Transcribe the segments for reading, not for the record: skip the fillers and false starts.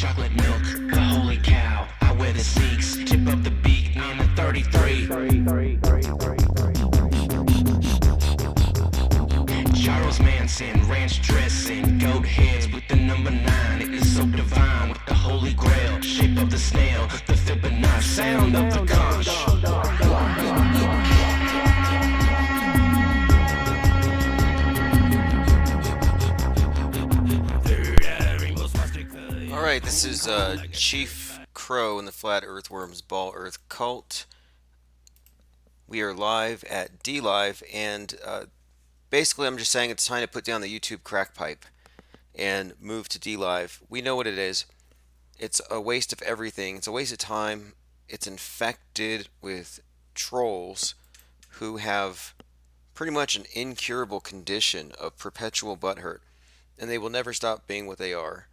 chocolate milk, the holy cow. I wear the Sikhs, tip up the beat on the 33. Charles Manson, ranch dressing, goat heads with the number 9. It is so divine with the holy grail, shape of the snail, the Fibonacci, sound of the conch. Alright, this is Chief Crow and the Flat Earthworms Ball Earth Cult. We are live at Dlive, and basically I'm just saying it's time to put down the YouTube Crackpipe and move to Dlive. We know what it is. It's a waste of everything. It's a waste of time. It's infected with trolls who have pretty much an incurable condition of perpetual butthurt, and they will never stop being what they are.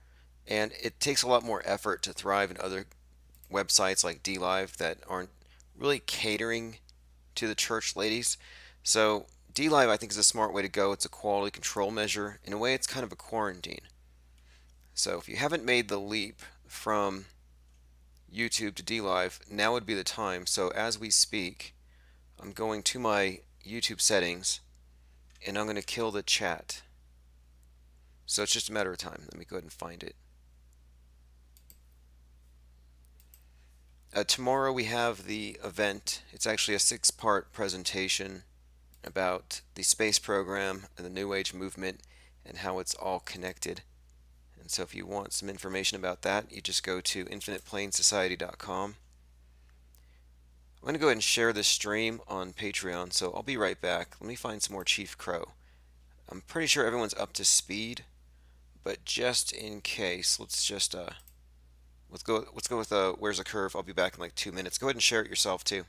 And it takes a lot more effort to thrive in other websites like Dlive that aren't really catering to the church ladies. So Dlive, I think, is a smart way to go. It's a quality control measure. In a way, it's kind of a quarantine. So if you haven't made the leap from YouTube to Dlive, now would be the time. So as we speak, I'm going to my YouTube settings, and I'm going to kill the chat. So it's just a matter of time. Let me go ahead and find it. Tomorrow we have the event. It's actually a 6-part presentation about the space program and the New Age movement and how it's all connected. And so if you want some information about that, you just go to infiniteplanesociety.com. I'm going to go ahead and share this stream on Patreon, so I'll be right back. Let me find some more Chief Crow. I'm pretty sure everyone's up to speed, but just in case, let's go with Where's the Curve. I'll be back in like 2 minutes. Go ahead and share it yourself too.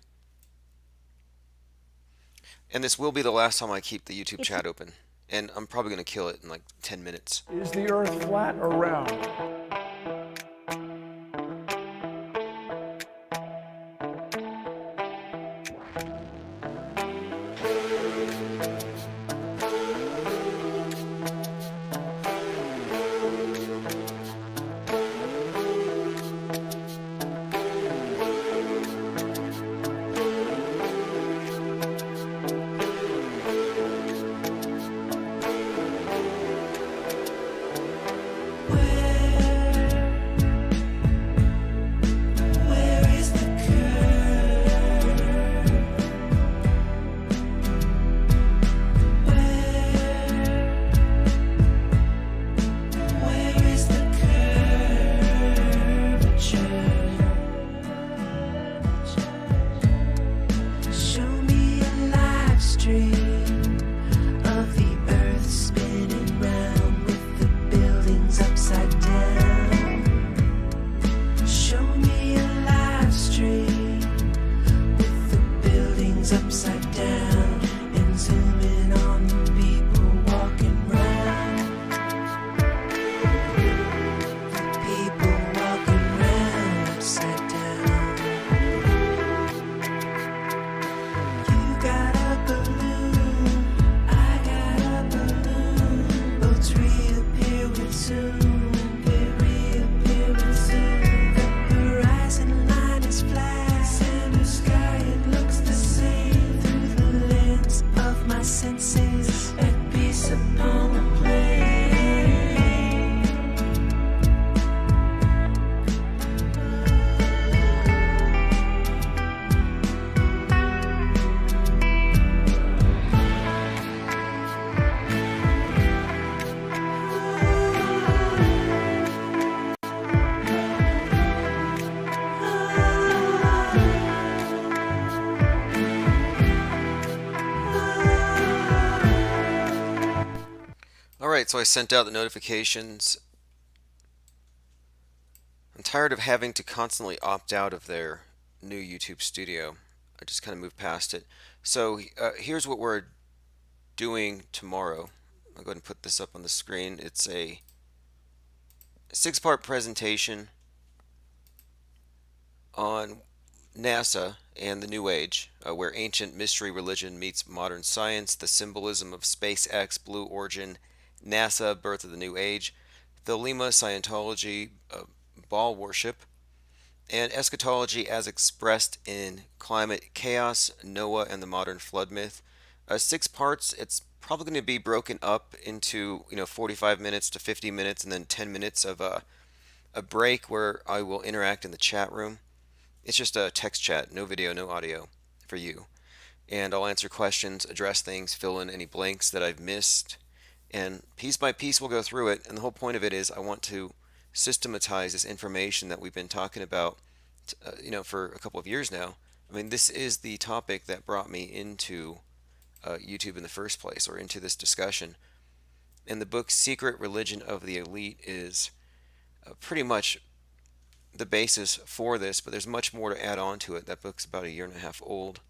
And this will be the last time I keep the YouTube chat open. And I'm probably going to kill it in like 10 minutes. Is the Earth flat or round? Alright, so I sent out the notifications. I'm tired of having to constantly opt out of their new YouTube studio. I just kind of moved past it. So here's what we're doing tomorrow. I'll go ahead and put this up on the screen. It's a 6-part presentation on NASA and the New Age, where ancient mystery religion meets modern science, the symbolism of SpaceX, Blue Origin, NASA, birth of the New Age, Thelema, Scientology, Baal worship, and eschatology as expressed in climate chaos, Noah, and the modern flood myth. 6 parts. It's probably going to be broken up into 45 minutes to 50 minutes, and then 10 minutes of a break where I will interact in the chat room. It's just a text chat, no video, no audio for you. And I'll answer questions, address things, fill in any blanks that I've missed, and piece by piece we'll go through it. And the whole point of it is I want to systematize this information that we've been talking about, for a couple of years now. I mean, this is the topic that brought me into YouTube in the first place, or into this discussion. And the book Secret Religion of the Elite is pretty much the basis for this, but there's much more to add on to it. That book's about a year and a half old.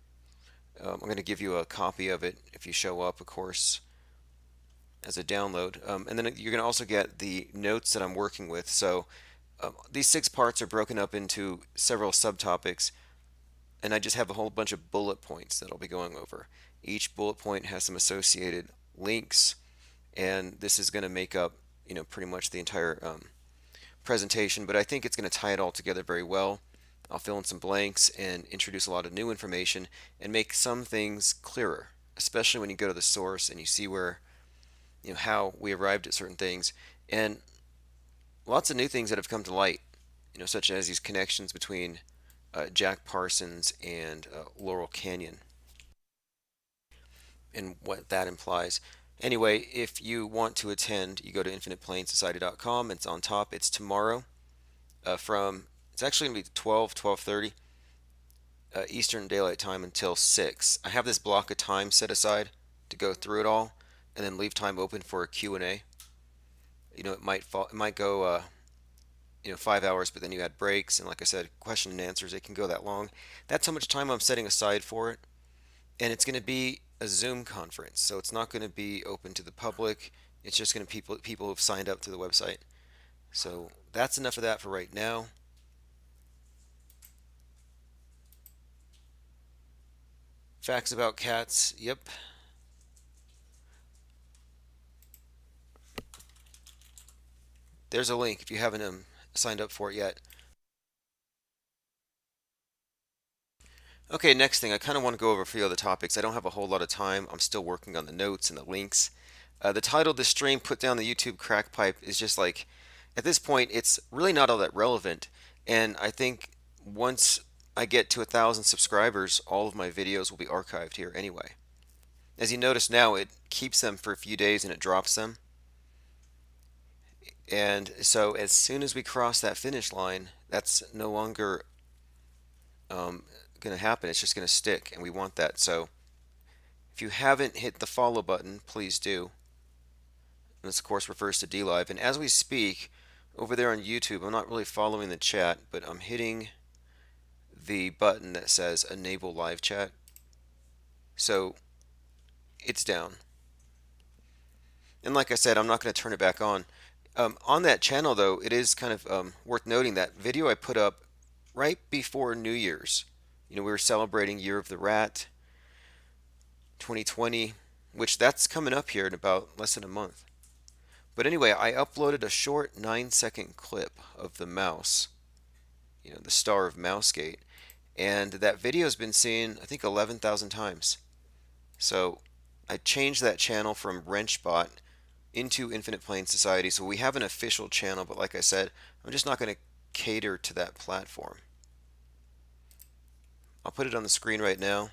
I'm going to give you a copy of it if you show up, of course, as a download. And then you're going to also get the notes that I'm working with. So these 6 parts are broken up into several subtopics, and I just have a whole bunch of bullet points that I'll be going over. Each bullet point has some associated links, and this is going to make up, pretty much the entire presentation, but I think it's going to tie it all together very well. I'll fill in some blanks and introduce a lot of new information and make some things clearer, especially when you go to the source and you see where, how we arrived at certain things, and lots of new things that have come to light, such as these connections between Jack Parsons and Laurel Canyon and what that implies. Anyway, if you want to attend, you go to infiniteplainsociety.com. It's on top. It's tomorrow it's actually going to be 12:30 Eastern Daylight Time until 6. I have this block of time set aside to go through it all, and then leave time open for a Q&A. It might go 5 hours, but then you add breaks, and like I said, question and answers. It can go that long. That's how much time I'm setting aside for it, and it's going to be a Zoom conference, so it's not going to be open to the public. It's just going to be people who've signed up to the website. So that's enough of that for right now. Facts about cats. Yep. There's a link if you haven't signed up for it yet. Okay, next thing, I kind of want to go over a few other topics. I don't have a whole lot of time. I'm still working on the notes and the links. The title of the stream, Put Down the YouTube Crackpipe, is just like, at this point, it's really not all that relevant. And I think once I get to 1,000 subscribers, all of my videos will be archived here anyway. As you notice now, it keeps them for a few days and it drops them. And so as soon as we cross that finish line, that's no longer going to happen. It's just going to stick, and we want that. So if you haven't hit the follow button, please do. And this, of course, refers to Dlive. And as we speak, over there on YouTube, I'm not really following the chat, but I'm hitting the button that says Enable Live Chat. So it's down. And like I said, I'm not going to turn it back on. On that channel, though, it is kind of worth noting that video I put up right before New Year's. We were celebrating Year of the Rat 2020, which that's coming up here in about less than a month. But anyway, I uploaded a short 9-second clip of the mouse, the star of Mousegate, and that video has been seen, I think, 11,000 times. So I changed that channel from WrenchBot into Infinite Plane Society, so we have an official channel, but like I said, I'm just not going to cater to that platform. I'll put it on the screen right now.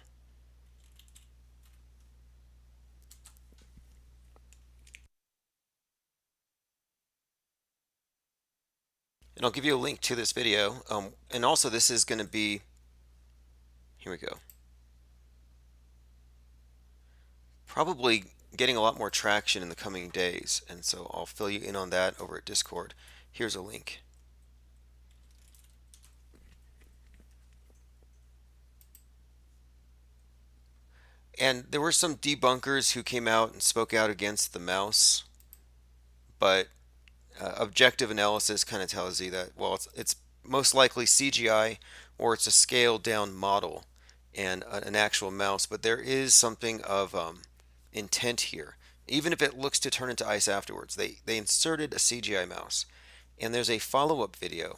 And I'll give you a link to this video. And also this is going to be, here we go, probably getting a lot more traction in the coming days. And so I'll fill you in on that over at Discord. Here's a link. And there were some debunkers who came out and spoke out against the mouse, but objective analysis kind of tells you that, well, it's most likely CGI, or it's a scaled down model and an actual mouse, but there is something of intent here. Even if it looks to turn into ice afterwards, they inserted a CGI mouse. And there's a follow-up video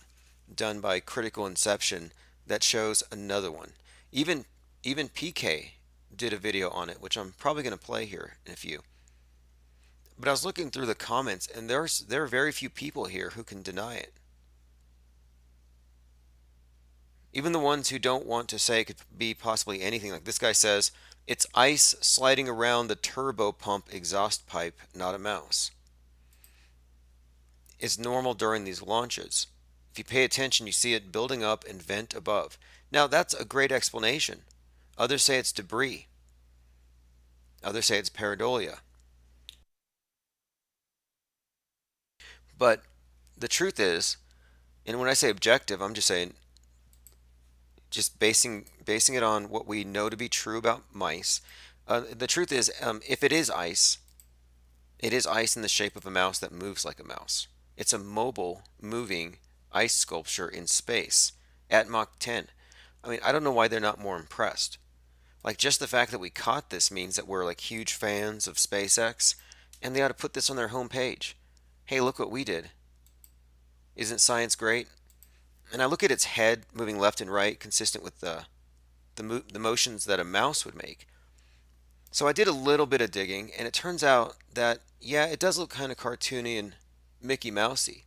done by Critical Inception that shows another one. Even even PK did a video on it, which I'm probably going to play here in a few. But I was looking through the comments, and there are very few people here who can deny it. Even the ones who don't want to say it could be possibly anything. Like this guy says, it's ice sliding around the turbo pump exhaust pipe, not a mouse. It's normal during these launches. If you pay attention, you see it building up and vent above. Now, that's a great explanation. Others say it's debris. Others say it's pareidolia. But the truth is, and when I say objective, I'm just saying, just basing it on what we know to be true about mice. The truth is, if it is ice in the shape of a mouse that moves like a mouse. It's a mobile, moving ice sculpture in space at Mach 10. I mean, I don't know why they're not more impressed. Like, just the fact that we caught this means that we're like huge fans of SpaceX, and they ought to put this on their homepage. Hey, look what we did. Isn't science great? And I look at its head moving left and right, consistent with the motions that a mouse would make. So I did a little bit of digging, and it turns out that, yeah, it does look kind of cartoony and Mickey Mousey,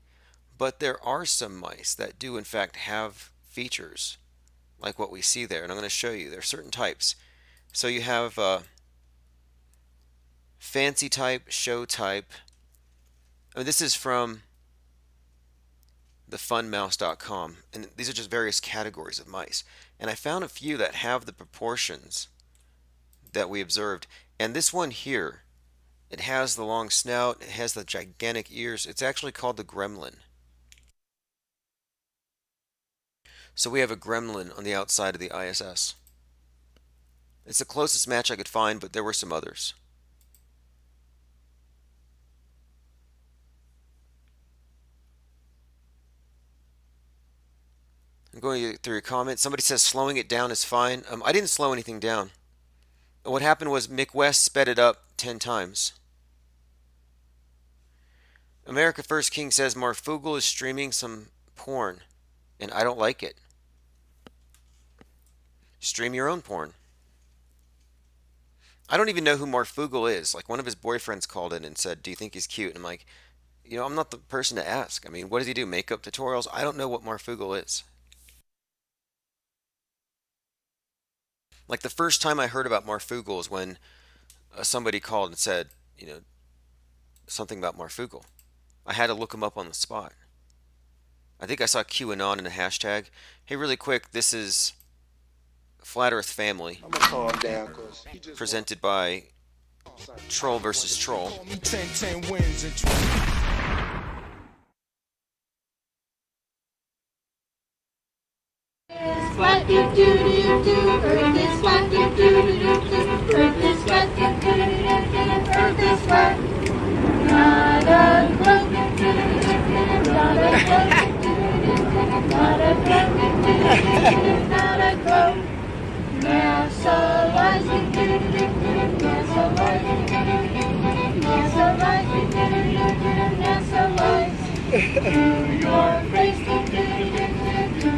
but there are some mice that do in fact have features like what we see there, and I'm going to show you. There are certain types. So you have fancy type, show type. I mean, this is from thefunmouse.com, and these are just various categories of mice. And I found a few that have the proportions that we observed. And this one here, it has the long snout, it has the gigantic ears. It's actually called the gremlin. So we have a gremlin on the outside of the ISS. It's the closest match I could find, but there were some others. I'm going through your comments. Somebody says slowing it down is fine. I didn't slow anything down. What happened was Mick West sped it up 10 times. America First King says Marfugel is streaming some porn, and I don't like it. Stream your own porn. I don't even know who Marfugel is. Like, one of his boyfriends called in and said, do you think he's cute? And I'm like, I'm not the person to ask. I mean, what does he do? Makeup tutorials? I don't know what Marfugel is. Like, the first time I heard about Marfugel is when somebody called and said, something about Marfugel. I had to look him up on the spot. I think I saw QAnon in a hashtag. Hey, really quick, this is Flat Earth Family, I'm gonna calm down, cause he just presented by Troll versus Troll. call me 10 wins and 20. What you do, Earth is what you do, Earth is what you do, Earth is what. Not a globe, not a globe, not a globe, not a globe. NASA lies, NASA lies, NASA lies, NASA lies. To your face, to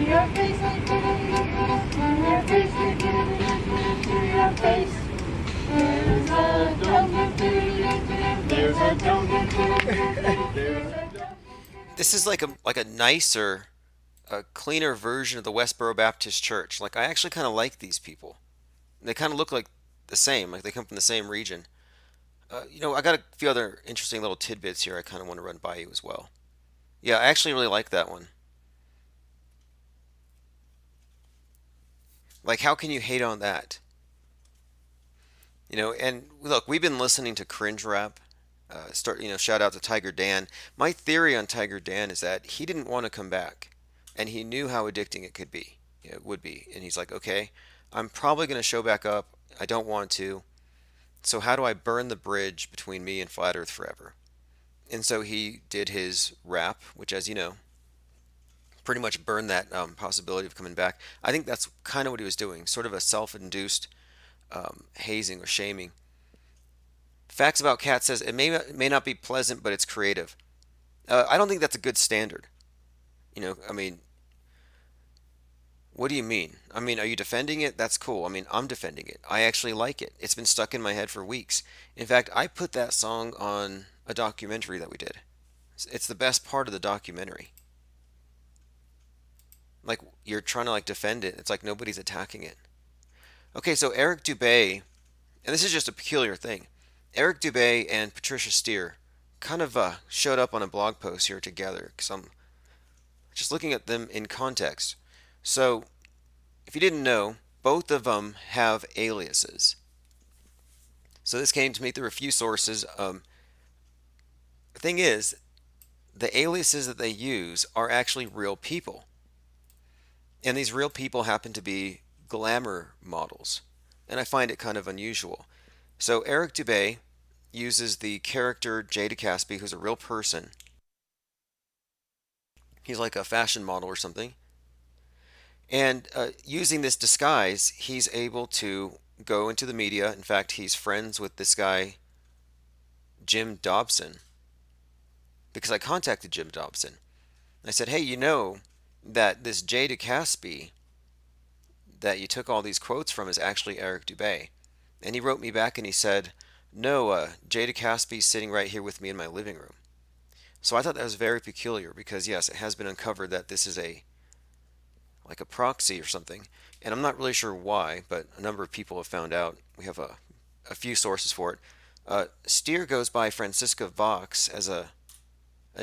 your face, to your face, to your face. There's a dome, there's a dome, there's a dome. This is like a nicer, a cleaner version of the Westboro Baptist Church. Like, I actually kind of like these people. They kind of look like the same, like they come from the same region. I got a few other interesting little tidbits here I kind of want to run by you as well. Yeah, I actually really like that one. Like, how can you hate on that? And look, we've been listening to cringe rap. Shout out to Tiger Dan. My theory on Tiger Dan is that he didn't want to come back, and he knew how addicting it could be. It would be, and he's like, okay, I'm probably going to show back up. I don't want to. So how do I burn the bridge between me and Flat Earth forever? And so he did his rap, which, as you know, pretty much burned that possibility of coming back. I think that's kind of what he was doing, sort of a self-induced hazing or shaming. Facts About Cat says it may not be pleasant, but it's creative. I don't think that's a good standard. I mean, What do you mean? I mean, are you defending it? That's cool. I mean, I'm defending it. I actually like it. It's been stuck in my head for weeks. In fact, I put that song on a documentary that we did. It's the best part of the documentary. Like, you're trying to like defend it. It's like nobody's attacking it. Okay, so Eric Dubay, and this is just a peculiar thing. Eric Dubay and Patricia Steer kind of showed up on a blog post here together because I'm just looking at them in context. So, if you didn't know, both of them have aliases. So this came to me through a few sources. The thing is, the aliases that they use are actually real people. And these real people happen to be glamour models. And I find it kind of unusual. So Eric Dubay uses the character Jada Caspi, who's a real person. He's like a fashion model or something. And using this disguise, he's able to go into the media. In fact, he's friends with this guy, Jim Dobson, because I contacted Jim Dobson. I said, hey, you know that this Jada Caspi that you took all these quotes from is actually Eric Dubay. And he wrote me back and he said, no, Jada Caspi is sitting right here with me in my living room. So I thought that was very peculiar because, yes, it has been uncovered that this is like a proxy or something. And I'm not really sure why, but a number of people have found out. We have a few sources for it. Steer goes by Francisca Vox as a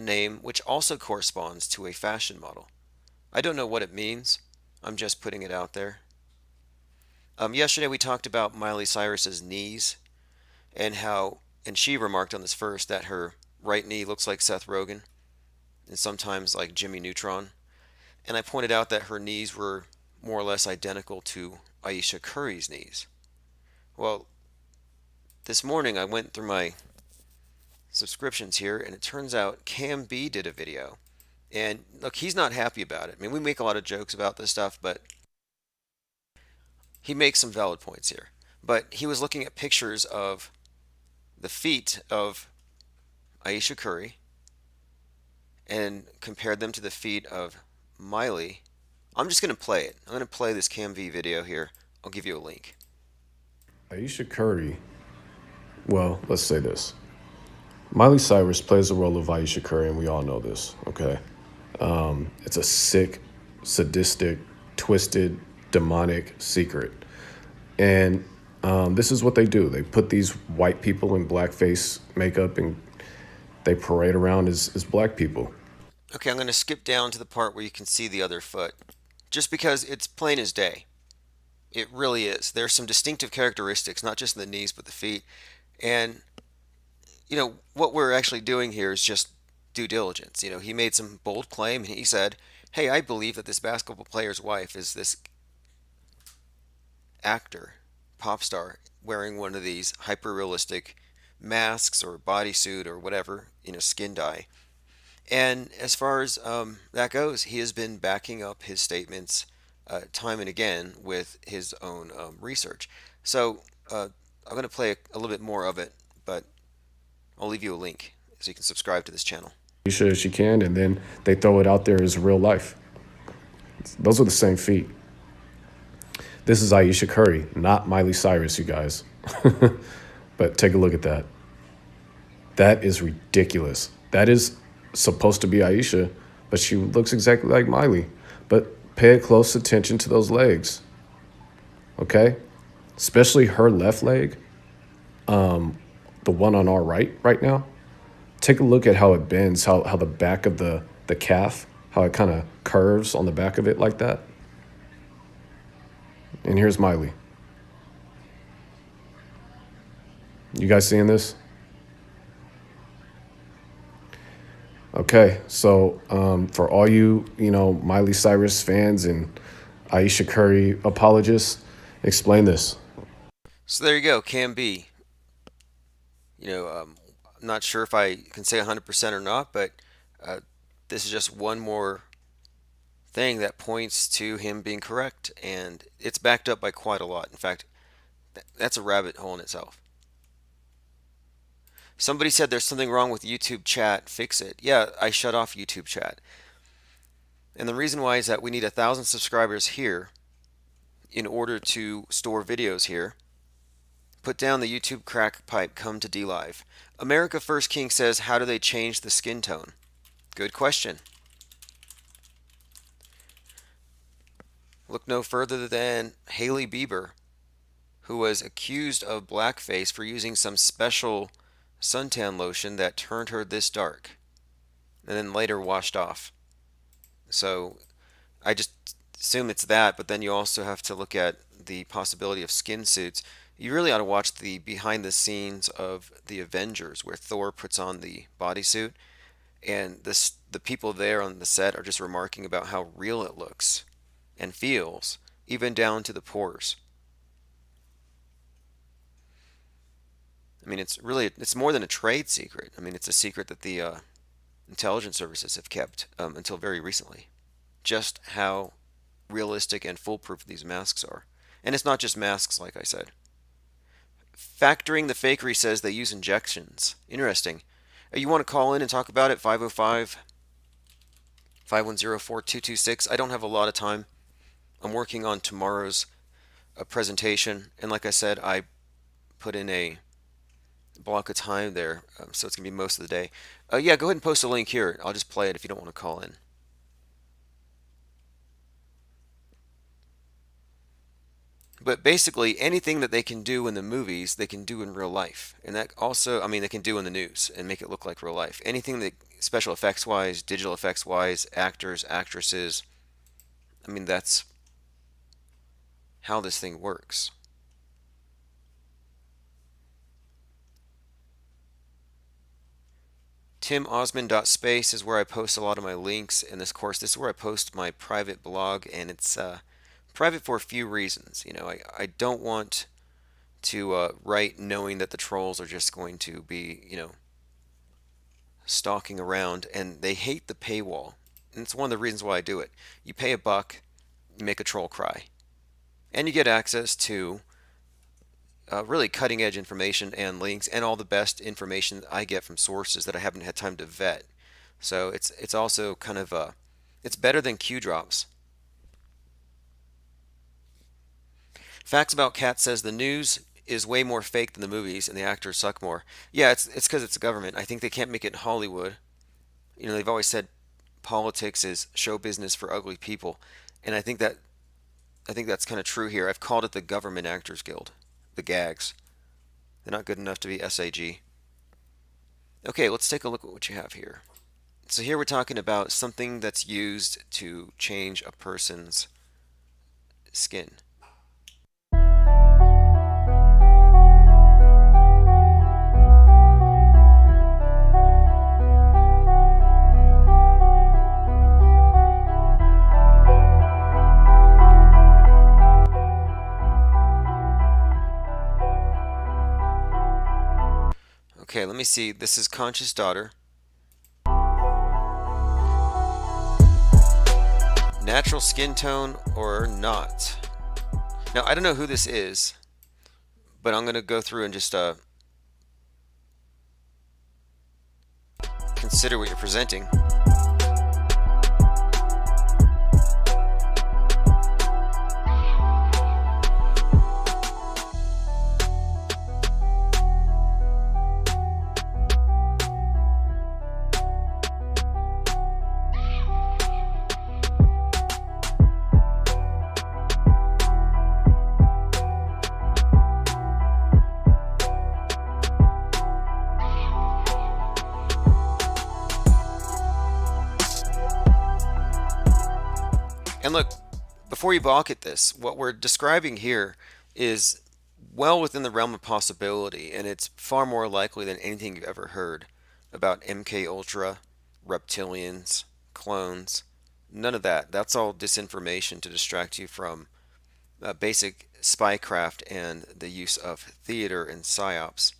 name which also corresponds to a fashion model. I don't know what it means. I'm just putting it out there. Yesterday we talked about Miley Cyrus's knees and she remarked on this first that her right knee looks like Seth Rogen and sometimes like Jimmy Neutron. And I pointed out that her knees were more or less identical to Ayesha Curry's knees. Well, this morning I went through my subscriptions here, and it turns out Cam B did a video. And look, he's not happy about it. I mean, we make a lot of jokes about this stuff, but he makes some valid points here. But he was looking at pictures of the feet of Ayesha Curry and compared them to the feet of Miley. I'm just going to play it. I'm going to play this Cam V video here. I'll give you a link. Ayesha Curry, well, let's say this. Miley Cyrus plays the role of Ayesha Curry, and we all know this, okay? It's a sick, sadistic, twisted, demonic secret. And this is what they do. They put these white people in blackface makeup, and they parade around as black people. Okay, I'm going to skip down to the part where you can see the other foot, just because it's plain as day. It really is. There's some distinctive characteristics, not just in the knees, but the feet. And, you know, what we're actually doing here is just due diligence. You know, he made some bold claim, and he said, hey, I believe that this basketball player's wife is this actor, pop star, wearing one of these hyper-realistic masks or bodysuit or whatever, you know, skin dye. And as far as that goes, he has been backing up his statements time and again with his own research. So I'm going to play a little bit more of it, but I'll leave you a link so you can subscribe to this channel. Ayesha, she can, and then they throw it out there as real life. Those are the same feet. This is Ayesha Curry, not Miley Cyrus, you guys. But take a look at that. That is ridiculous. That is supposed to be Ayesha, but she looks exactly like Miley. But pay close attention to those legs, okay? Especially her left leg, the one on our right now. Take a look at how it bends, how the back of the calf, how it kind of curves on the back of it like that. And here's Miley. You guys seeing this? Okay, so for all you Miley Cyrus fans and Ayesha Curry apologists, explain this. So there you go, Cam B. You know, I'm not sure if I can say 100% or not, but this is just one more thing that points to him being correct, and it's backed up by quite a lot. In fact, that's a rabbit hole in itself. Somebody said there's something wrong with YouTube chat, fix it. Yeah, I shut off YouTube chat. And the reason why is that we need 1,000 subscribers here in order to store videos here. Put down the YouTube Crackpipe, come to Dlive. America First King says, how do they change the skin tone? Good question. Look no further than Hailey Bieber, who was accused of blackface for using some special suntan lotion that turned her this dark and then later washed off. So I just assume it's that, but then you also have to look at the possibility of skin suits. You really ought to watch the behind the scenes of the Avengers where Thor puts on the bodysuit, and the people there on the set are just remarking about how real it looks and feels, even down to the pores. I mean, it's more than a trade secret. I mean, it's a secret that the intelligence services have kept until very recently. Just how realistic and foolproof these masks are. And it's not just masks, like I said. Factoring the fakery says they use injections. Interesting. You want to call in and talk about it? 505 510 4226. I don't have a lot of time. I'm working on tomorrow's presentation, and like I said, I put in a block of time there, so it's going to be most of the day. Yeah, go ahead and post a link here. I'll just play it if you don't want to call in. But basically, anything that they can do in the movies, they can do in real life. And that also, I mean, they can do in the news and make it look like real life. Anything that special effects wise, digital effects wise, actors, actresses, I mean, that's how this thing works. TimOsmond.space is where I post a lot of my links in this course. This is where I post my private blog, and it's private for a few reasons. You know, I don't want to write knowing that the trolls are just going to be, you know, stalking around, and they hate the paywall. And it's one of the reasons why I do it. You pay $1, you make a troll cry. And you get access to really cutting edge information and links and all the best information that I get from sources that I haven't had time to vet. So it's also kind of it's better than Q drops. Facts About Cats says the news is way more fake than the movies and the actors suck more. Yeah, it's because it's government. I think they can't make it in Hollywood. You know, they've always said politics is show business for ugly people, and I think that's kind of true here. I've called it the Government Actors Guild, the gags. They're not good enough to be SAG. Okay, let's take a look at what you have here. So here we're talking about something that's used to change a person's skin. Okay, let me see. This is Conscious Daughter. Natural skin tone or not? Now, I don't know who this is, but I'm going to go through and just consider what you're presenting. And look, before you balk at this, what we're describing here is well within the realm of possibility, and it's far more likely than anything you've ever heard about MK Ultra, reptilians, clones. None of that. That's all disinformation to distract you from basic spycraft and the use of theater and psyops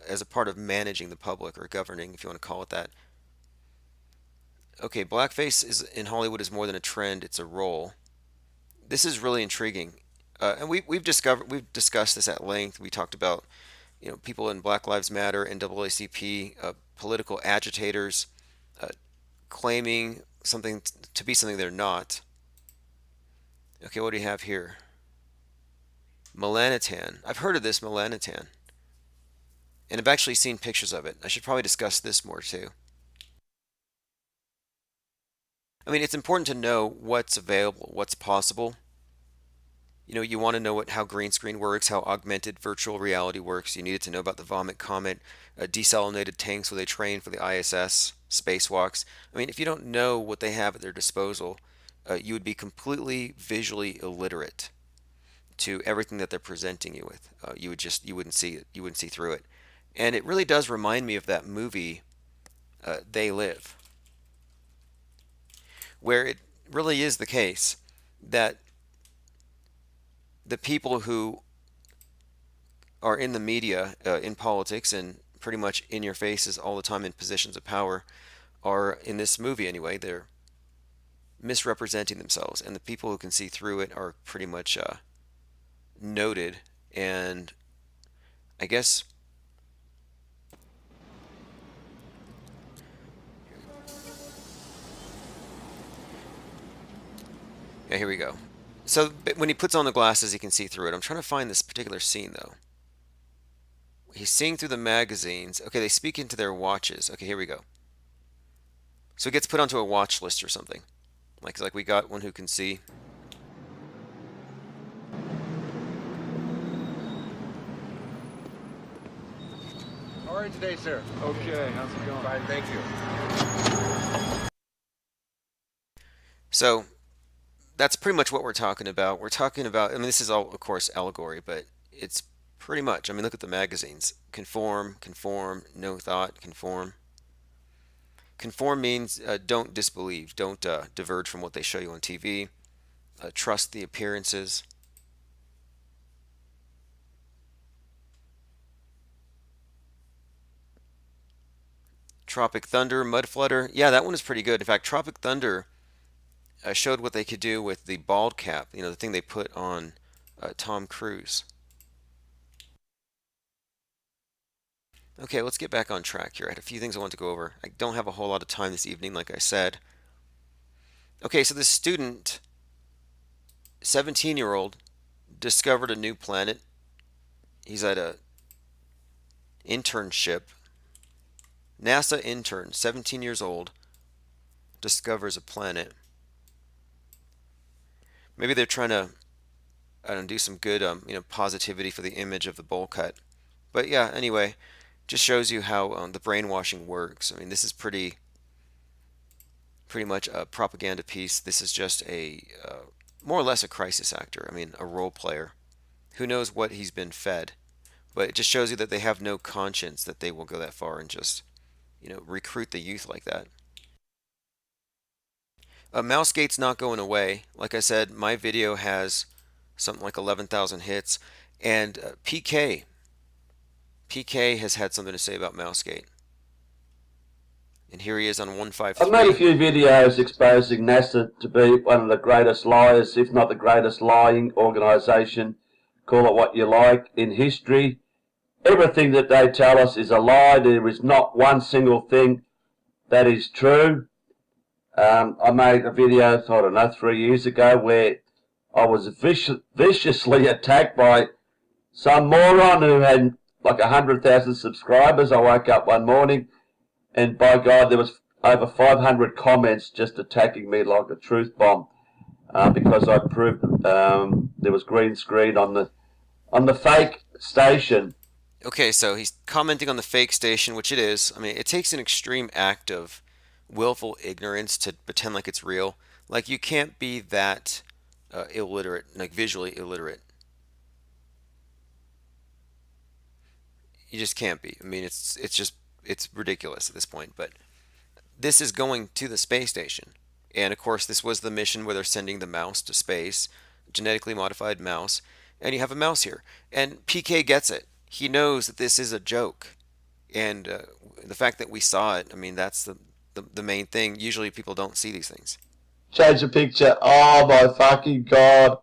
as a part of managing the public, or governing, if you want to call it that. Okay, blackface is in Hollywood is more than a trend; it's a role. This is really intriguing, and we've discussed this at length. We talked about, you know, people in Black Lives Matter, NAACP, political agitators claiming something to be something they're not. Okay, what do you have here? Melanotan. I've heard of this melanotan. And I've actually seen pictures of it. I should probably discuss this more too. I mean, it's important to know what's available, what's possible. You know, you want to know how green screen works, how augmented virtual reality works. You needed to know about the Vomit Comet, desalinated tanks where they train for the ISS, spacewalks. I mean, if you don't know what they have at their disposal, you would be completely visually illiterate to everything that they're presenting you with. You wouldn't see it. You wouldn't see through it. And it really does remind me of that movie, They Live, where it really is the case that the people who are in the media, in politics, and pretty much in your faces all the time in positions of power are, in this movie anyway, they're misrepresenting themselves. And the people who can see through it are pretty much noted. And I guess yeah, here we go. So when he puts on the glasses, he can see through it. I'm trying to find this particular scene, though. He's seeing through the magazines. Okay, they speak into their watches. Okay, here we go. So he gets put onto a watch list or something. Like we got one who can see. How are you today, sir? Okay, how's it going? Fine, thank you. So that's pretty much what we're talking about. We're talking about, I mean, this is all, of course, allegory, but it's pretty much, I mean, look at the magazines. Conform, conform, no thought, conform. Conform means don't disbelieve, don't diverge from what they show you on TV. Trust the appearances. Tropic Thunder, Mud Flutter. Yeah, that one is pretty good. In fact, Tropic Thunder showed what they could do with the bald cap, you know, the thing they put on Tom Cruise. Okay, let's get back on track here. I had a few things I want to go over. I don't have a whole lot of time this evening, like I said. Okay, so this student, 17-year-old, discovered a new planet. He's at a internship. NASA intern, 17 years old, discovers a planet. Maybe they're trying to, I don't know, do some good, positivity for the image of the bowl cut. But yeah, anyway, just shows you how the brainwashing works. I mean, this is pretty much a propaganda piece. This is just a more or less a crisis actor. I mean, a role player. Who knows what he's been fed? But it just shows you that they have no conscience, that they will go that far and just, recruit the youth like that. Mousegate's not going away. Like I said, my video has something like 11,000 hits, and PK has had something to say about Mousegate. And here he is on 153. I've made a few videos exposing NASA to be one of the greatest liars, if not the greatest lying organisation, call it what you like, in history. Everything that they tell us is a lie. There is not one single thing that is true. I made a video, I don't know, 3 years ago where I was viciously attacked by some moron who had like 100,000 subscribers. I woke up one morning and by God, there was over 500 comments just attacking me like a truth bomb because I proved there was green screen on the fake station. Okay, so he's commenting on the fake station, which it is. I mean, it takes an extreme act of willful ignorance to pretend like it's real. Like, you can't be that illiterate, like visually illiterate. You just can't be. I mean, it's ridiculous at this point. But this is going to the space station. And of course, this was the mission where they're sending the mouse to space, genetically modified mouse. And you have a mouse here. And PK gets it. He knows that this is a joke. And the fact that we saw it, I mean, that's the main thing. Usually people don't see these things. Change the picture. Oh my fucking God.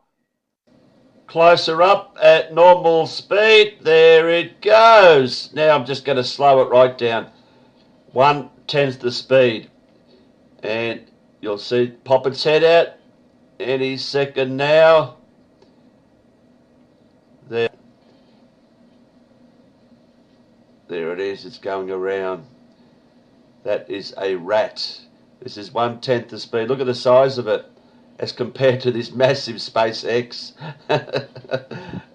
Closer up at normal speed. There it goes. Now I'm just going to slow it right down. 1/10 the speed. And You'll see it pop its head out any second now. There it is. It's going around. That is a rat. This is 1/10 the speed. Look at the size of it as compared to this massive SpaceX.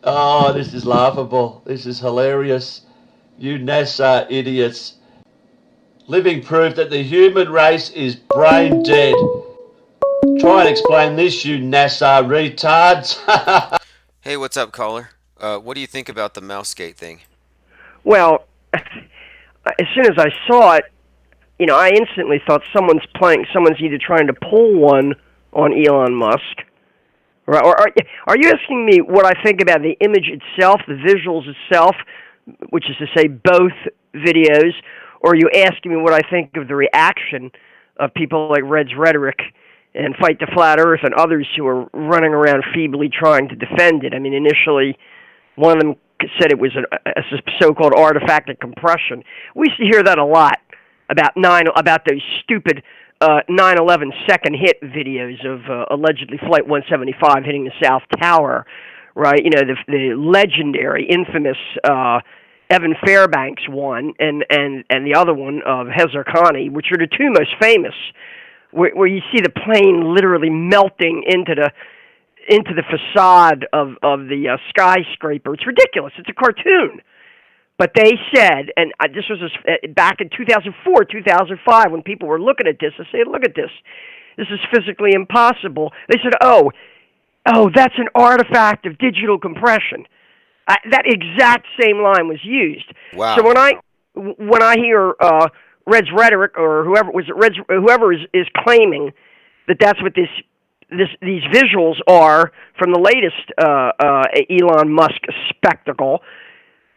Oh, this is laughable. This is hilarious. You NASA idiots. Living proof that the human race is brain dead. Try and explain this, you NASA retards. Hey, what's up, caller? What do you think about the Mousegate thing? Well, as soon as I saw it, I instantly thought someone's either trying to pull one on Elon Musk. Right? Or are you asking me what I think about the image itself, the visuals itself, which is to say both videos, or are you asking me what I think of the reaction of people like Red's Rhetoric and Fight the Flat Earth and others who are running around feebly trying to defend it? I mean, initially, one of them said it was a so-called artifact compression. We used to hear that a lot about those stupid 9/11 second hit videos of allegedly Flight 175 hitting the South Tower, right? The legendary, infamous Evan Fairbanks one and the other one of Hezar Khani, which are the two most famous, where you see the plane literally melting into the facade of the skyscraper. It's ridiculous. It's a cartoon. But they said, and this was back in 2004, 2005, when people were looking at this, I said, look at this. This is physically impossible. They said, oh, that's an artifact of digital compression. That exact same line was used. Wow. So when I hear Red's Rhetoric or whoever is claiming that that's what these visuals are from the latest Elon Musk spectacle.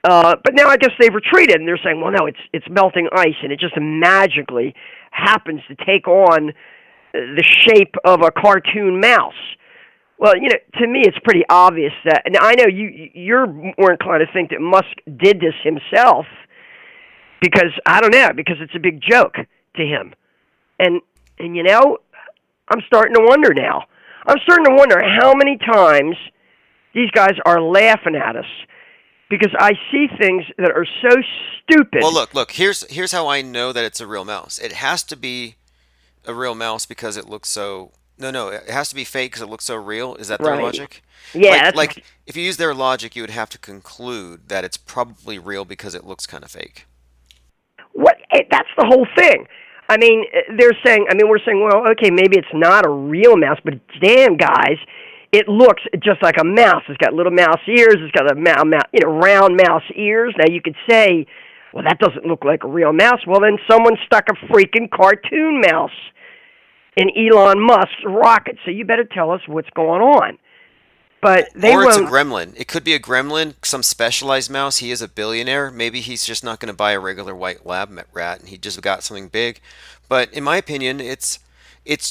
But now I guess they've retreated and they're saying, well, no, it's melting ice and it just magically happens to take on the shape of a cartoon mouse. Well, to me it's pretty obvious that, and I know you're more inclined to think that Musk did this himself because, I don't know, because it's a big joke to him. And I'm starting to wonder now. I'm starting to wonder how many times these guys are laughing at us because I see things that are so stupid. Well, look. Here's how I know that it's a real mouse. It has to be a real mouse because it looks so. No, it has to be fake because it looks so real. Is that their Right. logic? Yeah. Like if you use their logic, you would have to conclude that it's probably real because it looks kind of fake. That's the whole thing. I mean, we're saying, well, okay, maybe it's not a real mouse, but damn, guys, it looks just like a mouse. It's got little mouse ears. It's got a round mouse ears. Now you could say, well, that doesn't look like a real mouse. Well, then someone stuck a freaking cartoon mouse in Elon Musk's rocket. So you better tell us what's going on. But Or it's a gremlin. It could be a gremlin, some specialized mouse. He is a billionaire. Maybe he's just not going to buy a regular white lab rat, and he just got something big. But in my opinion, it's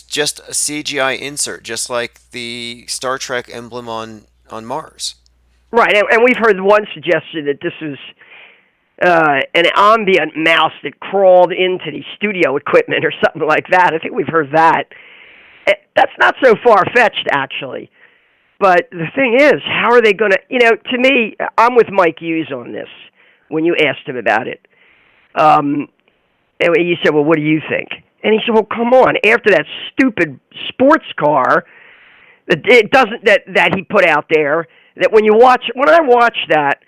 just a CGI insert, just like the Star Trek emblem on Mars. Right, and we've heard one suggestion that this is an ambient mouse that crawled into the studio equipment or something like that. I think we've heard that. That's not so far-fetched, actually. But the thing is, how are they going to, to me, I'm with Mike Hughes on this when you asked him about it. And you said, well, what do you think? And he said, well, come on, after that stupid sports car that he put out there, that when I watched that,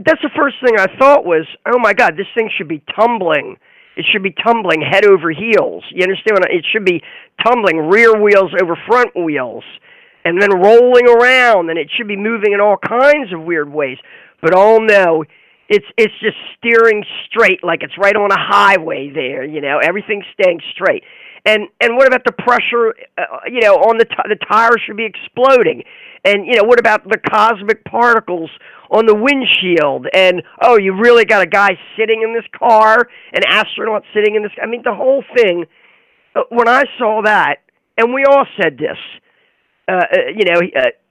that's the first thing I thought was, oh my God, this thing should be tumbling. It should be tumbling head over heels. You understand? It should be tumbling rear wheels over front wheels and then rolling around, and it should be moving in all kinds of weird ways. But oh no, it's just steering straight like it's right on a highway there, everything's staying straight. And what about the pressure, on the tires should be exploding. And, what about the cosmic particles on the windshield? And, oh, you really got a guy sitting in this car, an astronaut sitting in this, I mean, the whole thing, when I saw that, and we all said this,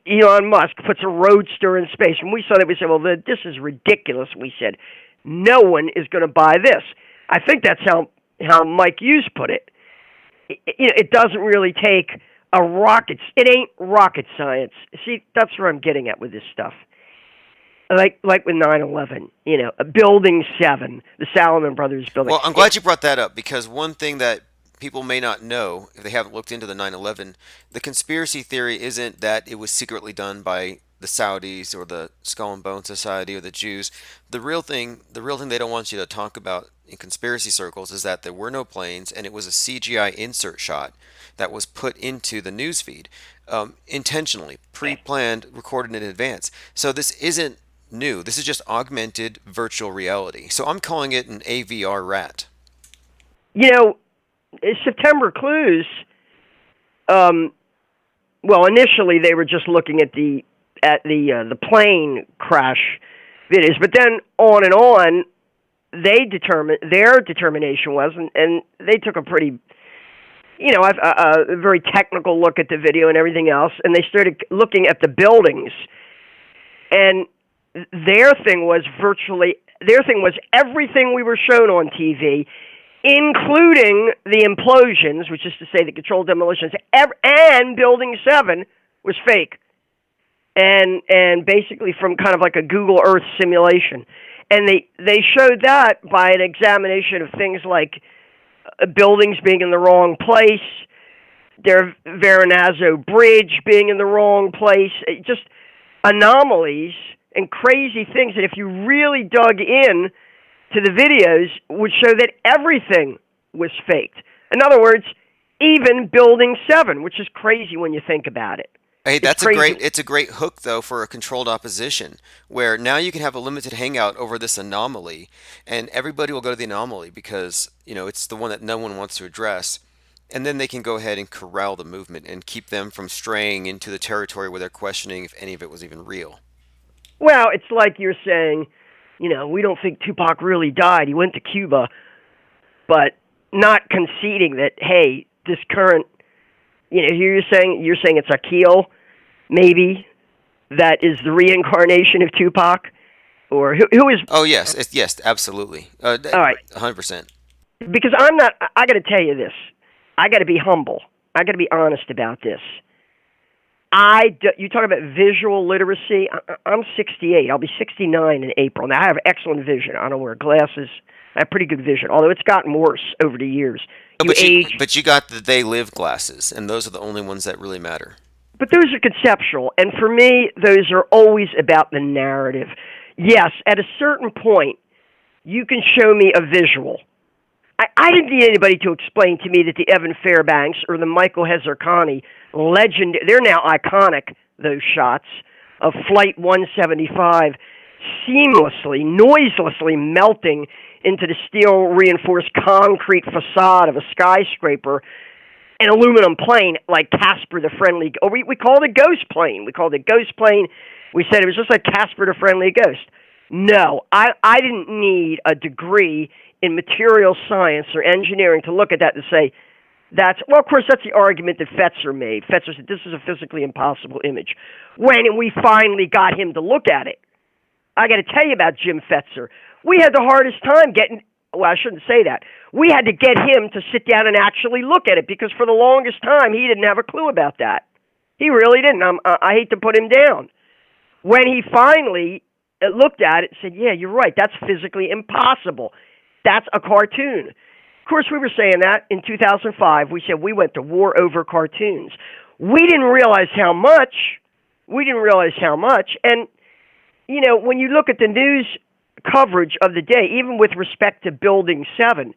Elon Musk puts a roadster in space, and we saw that, we said, well, this is ridiculous. We said, no one is going to buy this. I think that's how Mike Hughes put it. it doesn't really take a rocket. It ain't rocket science. See, that's where I'm getting at with this stuff. Like with 9/11, Building 7, the Salomon Brothers building. Well, I'm glad you brought that up, because one thing that people may not know if they haven't looked into the 9/11, the conspiracy theory isn't that it was secretly done by the Saudis or the Skull and Bone Society or the Jews. The real thing they don't want you to talk about in conspiracy circles is that there were no planes, and it was a CGI insert shot that was put into the news feed, intentionally, pre-planned, recorded in advance. So this isn't new. This is just augmented virtual reality. So I'm calling it an AVR rat. September clues. Well, initially they were just looking at the plane crash videos, but then on and on, their determination was, and they took a pretty, a very technical look at the video and everything else, and they started looking at the buildings, and their thing was everything we were shown on TV, including the implosions, which is to say the controlled demolitions, and Building 7 was fake. And basically from kind of like a Google Earth simulation. And they showed that by an examination of things like buildings being in the wrong place, their Veronazzo Bridge being in the wrong place, just anomalies and crazy things that if you really dug in to the videos would show that everything was faked. In other words, even Building 7, which is crazy when you think about it. Hey, it's a great hook though for a controlled opposition, where now you can have a limited hangout over this anomaly, and everybody will go to the anomaly because, it's the one that no one wants to address. And then they can go ahead and corral the movement and keep them from straying into the territory where they're questioning if any of it was even real. Well, it's like you're saying, we don't think Tupac really died. He went to Cuba, but not conceding that, hey, this current, you're saying it's Akil, maybe, that is the reincarnation of Tupac, or who is? Oh yes, yes, absolutely. All right, 100%. Because I got to tell you this. I got to be humble. I got to be honest about this. You talk about visual literacy. I'm 68. I'll be 69 in April. Now, I have excellent vision. I don't wear glasses. I have pretty good vision, although it's gotten worse over the years. But you got the They Live glasses, and those are the only ones that really matter. But those are conceptual, and for me, those are always about the narrative. Yes, at a certain point, you can show me a visual. I didn't need anybody to explain to me that the Evan Fairbanks or the Michael Hazarkani legend, they're now iconic, those shots of Flight 175 seamlessly, noiselessly melting into the steel-reinforced concrete facade of a skyscraper, an aluminum plane like Casper the Friendly. Or we called it Ghost Plane. We called it Ghost Plane. We said it was just like Casper the Friendly Ghost. No, I didn't need a degree in material science or engineering to look at that and say, of course, that's the argument that Fetzer made. Fetzer said this is a physically impossible image. When we finally got him to look at it, I got to tell you about Jim Fetzer. We had the hardest time I shouldn't say that. We had to get him to sit down and actually look at it because for the longest time, he didn't have a clue about that. He really didn't. I hate to put him down. When he finally looked at it and said, yeah, you're right, that's physically impossible. That's a cartoon. Of course, we were saying that in 2005. We said we went to war over cartoons. We didn't realize how much. And, when you look at the news coverage of the day, even with respect to Building 7,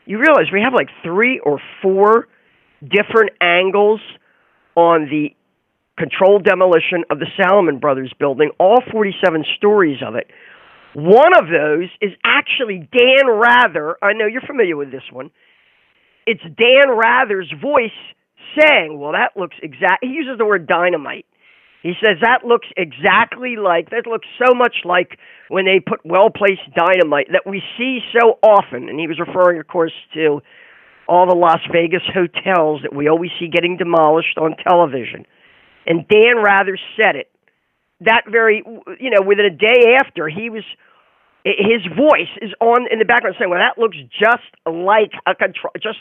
you realize we have like 3 or 4 different angles on the controlled demolition of the Salomon Brothers building, all 47 stories of it. One of those is actually Dan Rather. I know you're familiar with this one. It's Dan Rather's voice saying, well, that looks he uses the word dynamite. He says that looks so much like when they put well-placed dynamite that we see so often. And he was referring, of course, to all the Las Vegas hotels that we always see getting demolished on television. And Dan Rather said it. That within a day after, his voice is on in the background saying, well, that looks just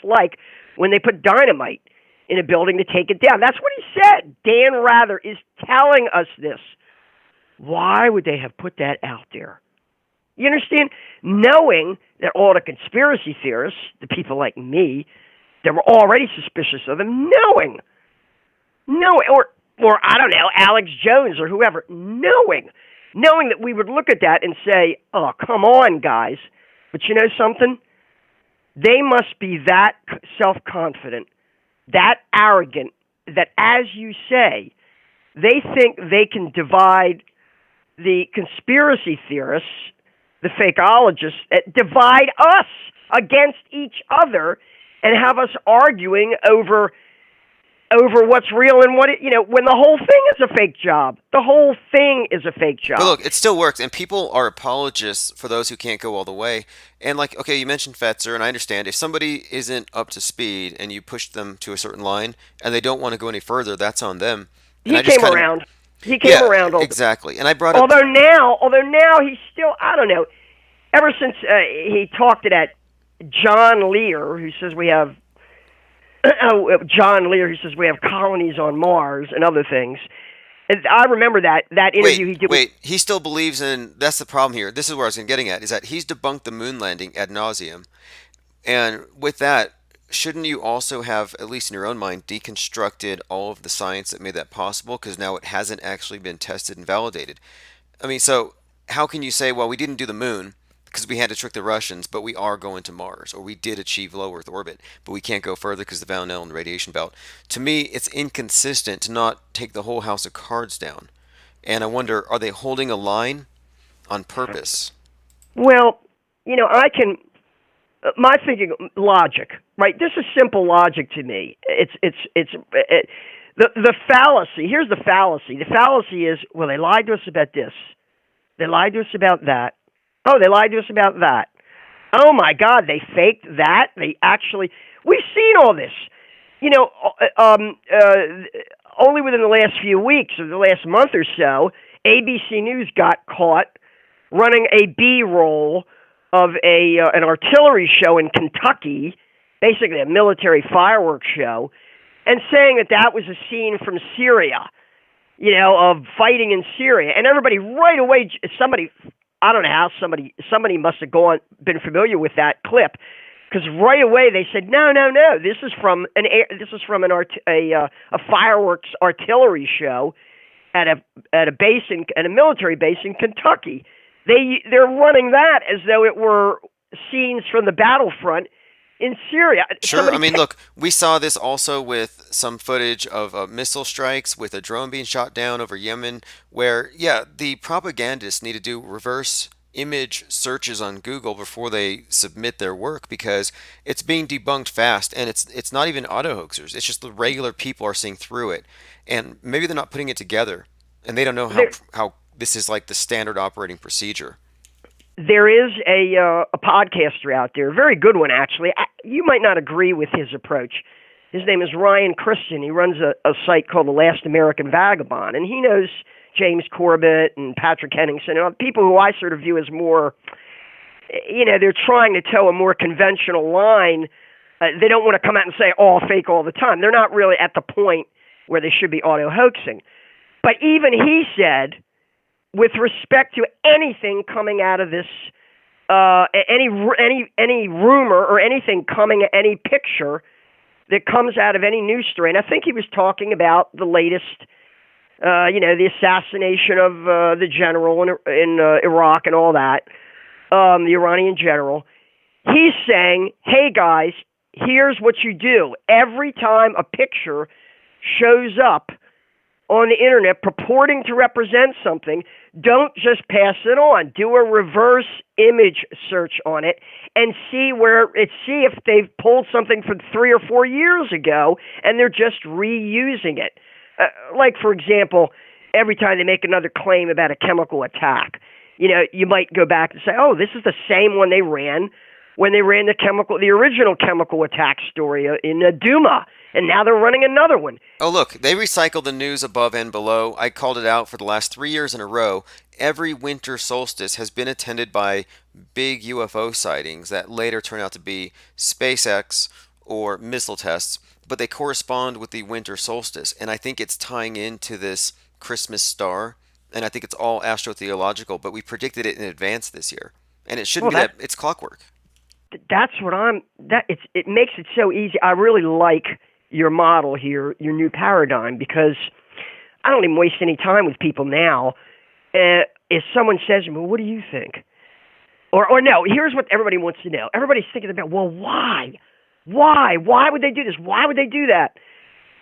like when they put dynamite in a building to take it down. That's what he said. Dan Rather is telling us this. Why would they have put that out there? You understand? Knowing that all the conspiracy theorists, the people like me, that were already suspicious of them, knowing, or I don't know, Alex Jones or whoever, knowing that we would look at that and say, oh, come on, guys. But you know something? They must be that self-confident, that arrogant, that, as you say, they think they can divide the conspiracy theorists, the fakeologists, divide us against each other and have us arguing over what's real and what when the whole thing is a fake job. The whole thing is a fake job. But look, it still works, and people are apologists for those who can't go all the way. And like, okay, you mentioned Fetzer, and I understand if somebody isn't up to speed and you push them to a certain line and they don't want to go any further, that's on them. And he came around. He came around. Exactly. And I brought up... Although now he's still, I don't know, ever since he talked to that John Lear, who says we have colonies on Mars and other things. And I remember that interview he did. Wait, he still believes in... That's the problem here. This is where I was getting at, is that he's debunked the moon landing ad nauseum. And with that, shouldn't you also have, at least in your own mind, deconstructed all of the science that made that possible? Because now it hasn't actually been tested and validated. I mean, so how can you say, well, we didn't do the moon because we had to trick the Russians, but we are going to Mars, or we did achieve low Earth orbit, but we can't go further because of the Van Allen radiation belt? To me, it's inconsistent to not take the whole house of cards down. And I wonder, are they holding a line on purpose? Well, I can... my thinking, logic, right? This is simple logic to me. The fallacy. Here's the fallacy. The fallacy is, well, they lied to us about this. They lied to us about that. Oh, they lied to us about that. Oh my God, they faked that. They actually. We've seen all this. Only within the last few weeks or the last month or so, ABC News got caught running a B-roll of an artillery show in Kentucky, basically a military fireworks show, and saying that was a scene from Syria, of fighting in Syria. And everybody right away, I don't know how, somebody must have been familiar with that clip, because right away they said, no, this is from a fireworks artillery show at a military base in Kentucky. They're running that as though it were scenes from the battlefront in Syria. Sure. I mean, look, we saw this also with some footage of missile strikes with a drone being shot down over Yemen, where, the propagandists need to do reverse image searches on Google before they submit their work, because it's being debunked fast, and it's not even auto hoaxers. It's just the regular people are seeing through it, and maybe they're not putting it together, and they don't know how this is like the standard operating procedure. There is a podcaster out there, a very good one actually. You might not agree with his approach. His name is Ryan Christian. He runs a site called The Last American Vagabond, and he knows James Corbett and Patrick Henningsen and people who I sort of view as more, they're trying to toe a more conventional line. They don't want to come out and say all fake all the time. They're not really at the point where they should be auto hoaxing. But even he said, with respect to anything coming out of this, any rumor or anything coming, any picture that comes out of any news story, and I think he was talking about the latest, the assassination of the general in Iraq and all that, the Iranian general. He's saying, hey guys, here's what you do. Every time a picture shows up on the internet purporting to represent something, don't just pass it on. Do a reverse image search on it and see if they've pulled something from 3 or 4 years ago and they're just reusing it. Like, for example, every time they make another claim about a chemical attack, you might go back and say, oh, this is the same one they ran when they ran the original chemical attack story in Duma. And now they're running another one. Oh, look, they recycle the news above and below. I called it out for the last 3 years in a row. Every winter solstice has been attended by big UFO sightings that later turn out to be SpaceX or missile tests, but they correspond with the winter solstice. And I think it's tying into this Christmas star. And I think it's all astrotheological, but we predicted it in advance this year. And it shouldn't Well, be that, it's clockwork. that's what it makes it so easy. I really like your model here, your new paradigm, because I don't even waste any time with people now. If someone says to me, well, what do you think? Or no, here's what everybody wants to know. Everybody's thinking about, well, why? Why would they do this? Why would they do that?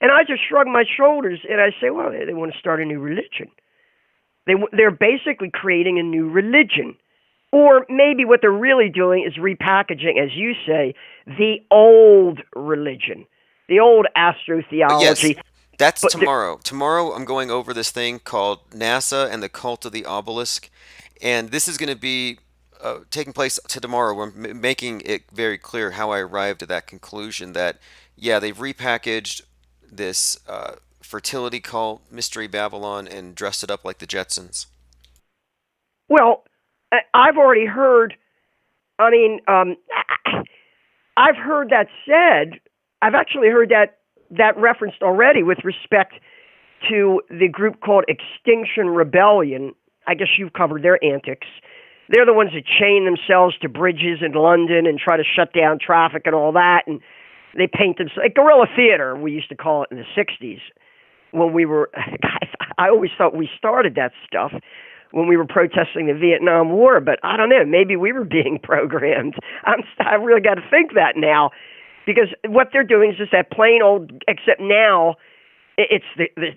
And I just shrug my shoulders and I say, well, they want to start a new religion. They're basically creating a new religion. Or maybe what they're really doing is repackaging, as you say, the old religion, the old astrotheology. Yes, that's tomorrow. Tomorrow I'm going over this thing called NASA and the Cult of the Obelisk. And this is going to be taking place to tomorrow. Where I'm making it very clear how I arrived at that conclusion that, yeah, they've repackaged this fertility cult, Mystery Babylon, and dressed it up like the Jetsons. Well, I've already heard, I've heard that said. I've actually heard that referenced already with respect to the group called Extinction Rebellion. I guess you've covered their antics. They're the ones that chain themselves to bridges in London and try to shut down traffic and all that. And they paint themselves like guerrilla theater, we used to call it in the 60s. When we were, I always thought we started that stuff when we were protesting the Vietnam War, but I don't know, maybe we were being programmed. I really got to think that now, because what they're doing is just that plain old, except now it's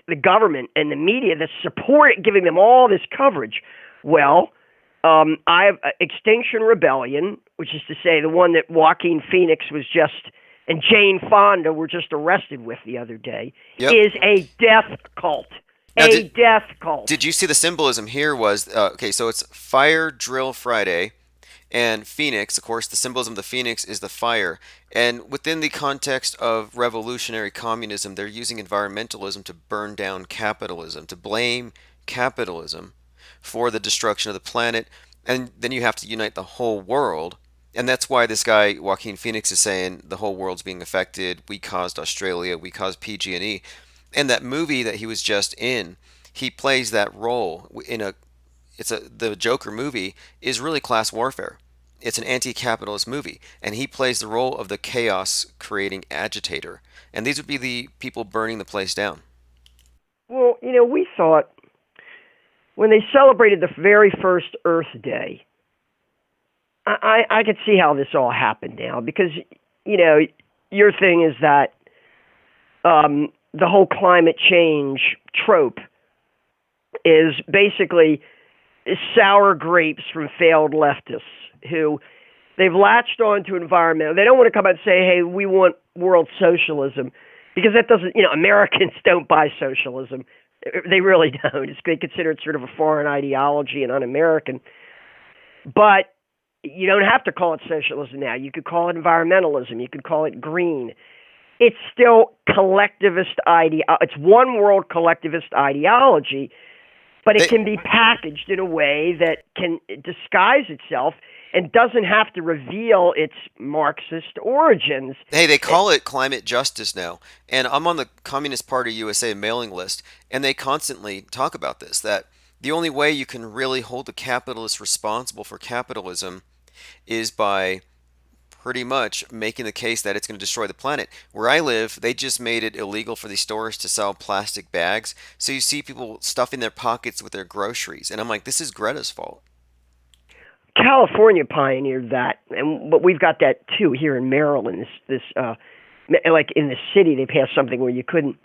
the government and the media that support it, giving them all this coverage. Well, I have Extinction Rebellion, which is to say the one that Joaquin Phoenix was just, and Jane Fonda were just arrested with the other day, is a death cult. Now, death cult. Did you see the symbolism here was, okay, so it's Fire Drill Friday, and Phoenix, of course, the symbolism of the Phoenix is the fire. And within the context of revolutionary communism, they're using environmentalism to burn down capitalism, to blame capitalism for the destruction of the planet. And then you have to unite the whole world. And that's why this guy, Joaquin Phoenix, is saying the whole world's being affected. We caused Australia. We caused PG&E. And that movie that he was just in, he plays that role in the Joker movie is really class warfare. It's an anti-capitalist movie, and he plays the role of the chaos-creating agitator. And these would be the people burning the place down. Well, we thought when they celebrated the very first Earth Day, I could see how this all happened now, because, your thing is that the whole climate change trope is basically sour grapes from failed leftists who they've latched on to environmental. They don't want to come out and say, hey, we want world socialism, because that doesn't, Americans don't buy socialism. They really don't. They consider it sort of a foreign ideology and un-American. But you don't have to call it socialism now. You could call it environmentalism. You could call it green. It's still collectivist it's one world collectivist ideology, but it can be packaged in a way that can disguise itself and doesn't have to reveal its Marxist origins. Hey, they call it climate justice now. And I'm on the Communist Party USA mailing list, and they constantly talk about this, that the only way you can really hold the capitalists responsible for capitalism is by pretty much making the case that it's going to destroy the planet. Where I live, they just made it illegal for these stores to sell plastic bags. So you see people stuffing their pockets with their groceries. And I'm like, this is Greta's fault. California pioneered that, but we've got that too here in Maryland. This like in the city, they passed something where you couldn't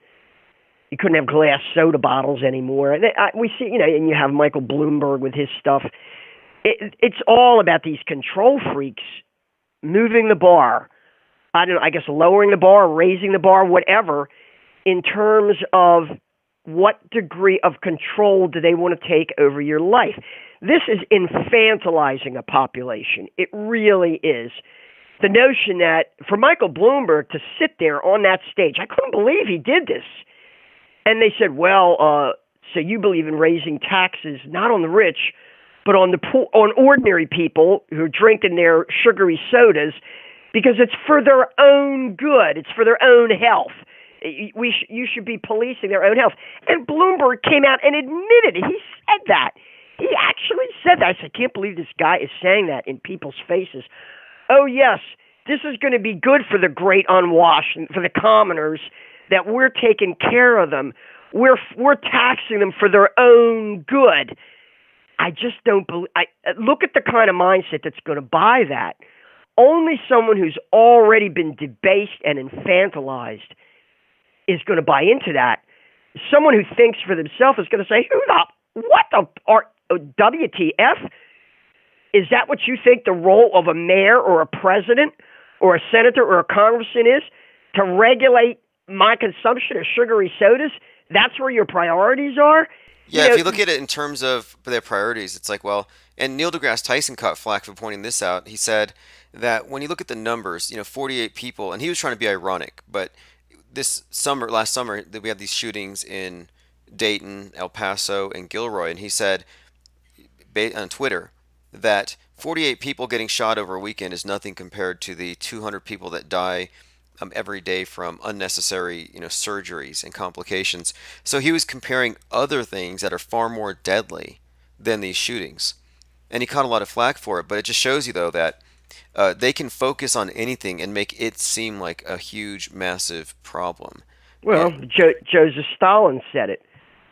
have glass soda bottles anymore. We see, and you have Michael Bloomberg with his stuff. It's all about these control freaks moving the bar. I guess lowering the bar, raising the bar, whatever, in terms of what degree of control do they want to take over your life. This is infantilizing a population. It really is. The notion that for Michael Bloomberg to sit there on that stage, I couldn't believe he did this. And they said, well, so you believe in raising taxes, not on the rich, but on ordinary people who are drinking their sugary sodas. because it's for their own good. It's for their own health. You should be policing their own health. And Bloomberg came out and admitted it. He said that. He actually said that. I said, I can't believe this guy is saying that in people's faces. Oh, yes, this is going to be good for the great unwashed and for the commoners, that we're taking care of them. We're taxing them for their own good. I just don't believe. Look at the kind of mindset that's going to buy that. Only someone who's already been debased and infantilized is going to buy into that. Someone who thinks for themselves is going to say, WTF? Is that what you think the role of a mayor or a president or a senator or a congressman is? To regulate my consumption of sugary sodas? That's where your priorities are? Yeah, if you look at it in terms of their priorities, it's like, well, and Neil deGrasse Tyson caught flack for pointing this out. He said that when you look at the numbers, 48 people, and he was trying to be ironic, but last summer, we had these shootings in Dayton, El Paso, and Gilroy, and he said on Twitter that 48 people getting shot over a weekend is nothing compared to the 200 people that die every day from unnecessary, surgeries and complications. So he was comparing other things that are far more deadly than these shootings, and he caught a lot of flack for it. But it just shows you, though, that they can focus on anything and make it seem like a huge, massive problem. Well, Joseph Stalin said it.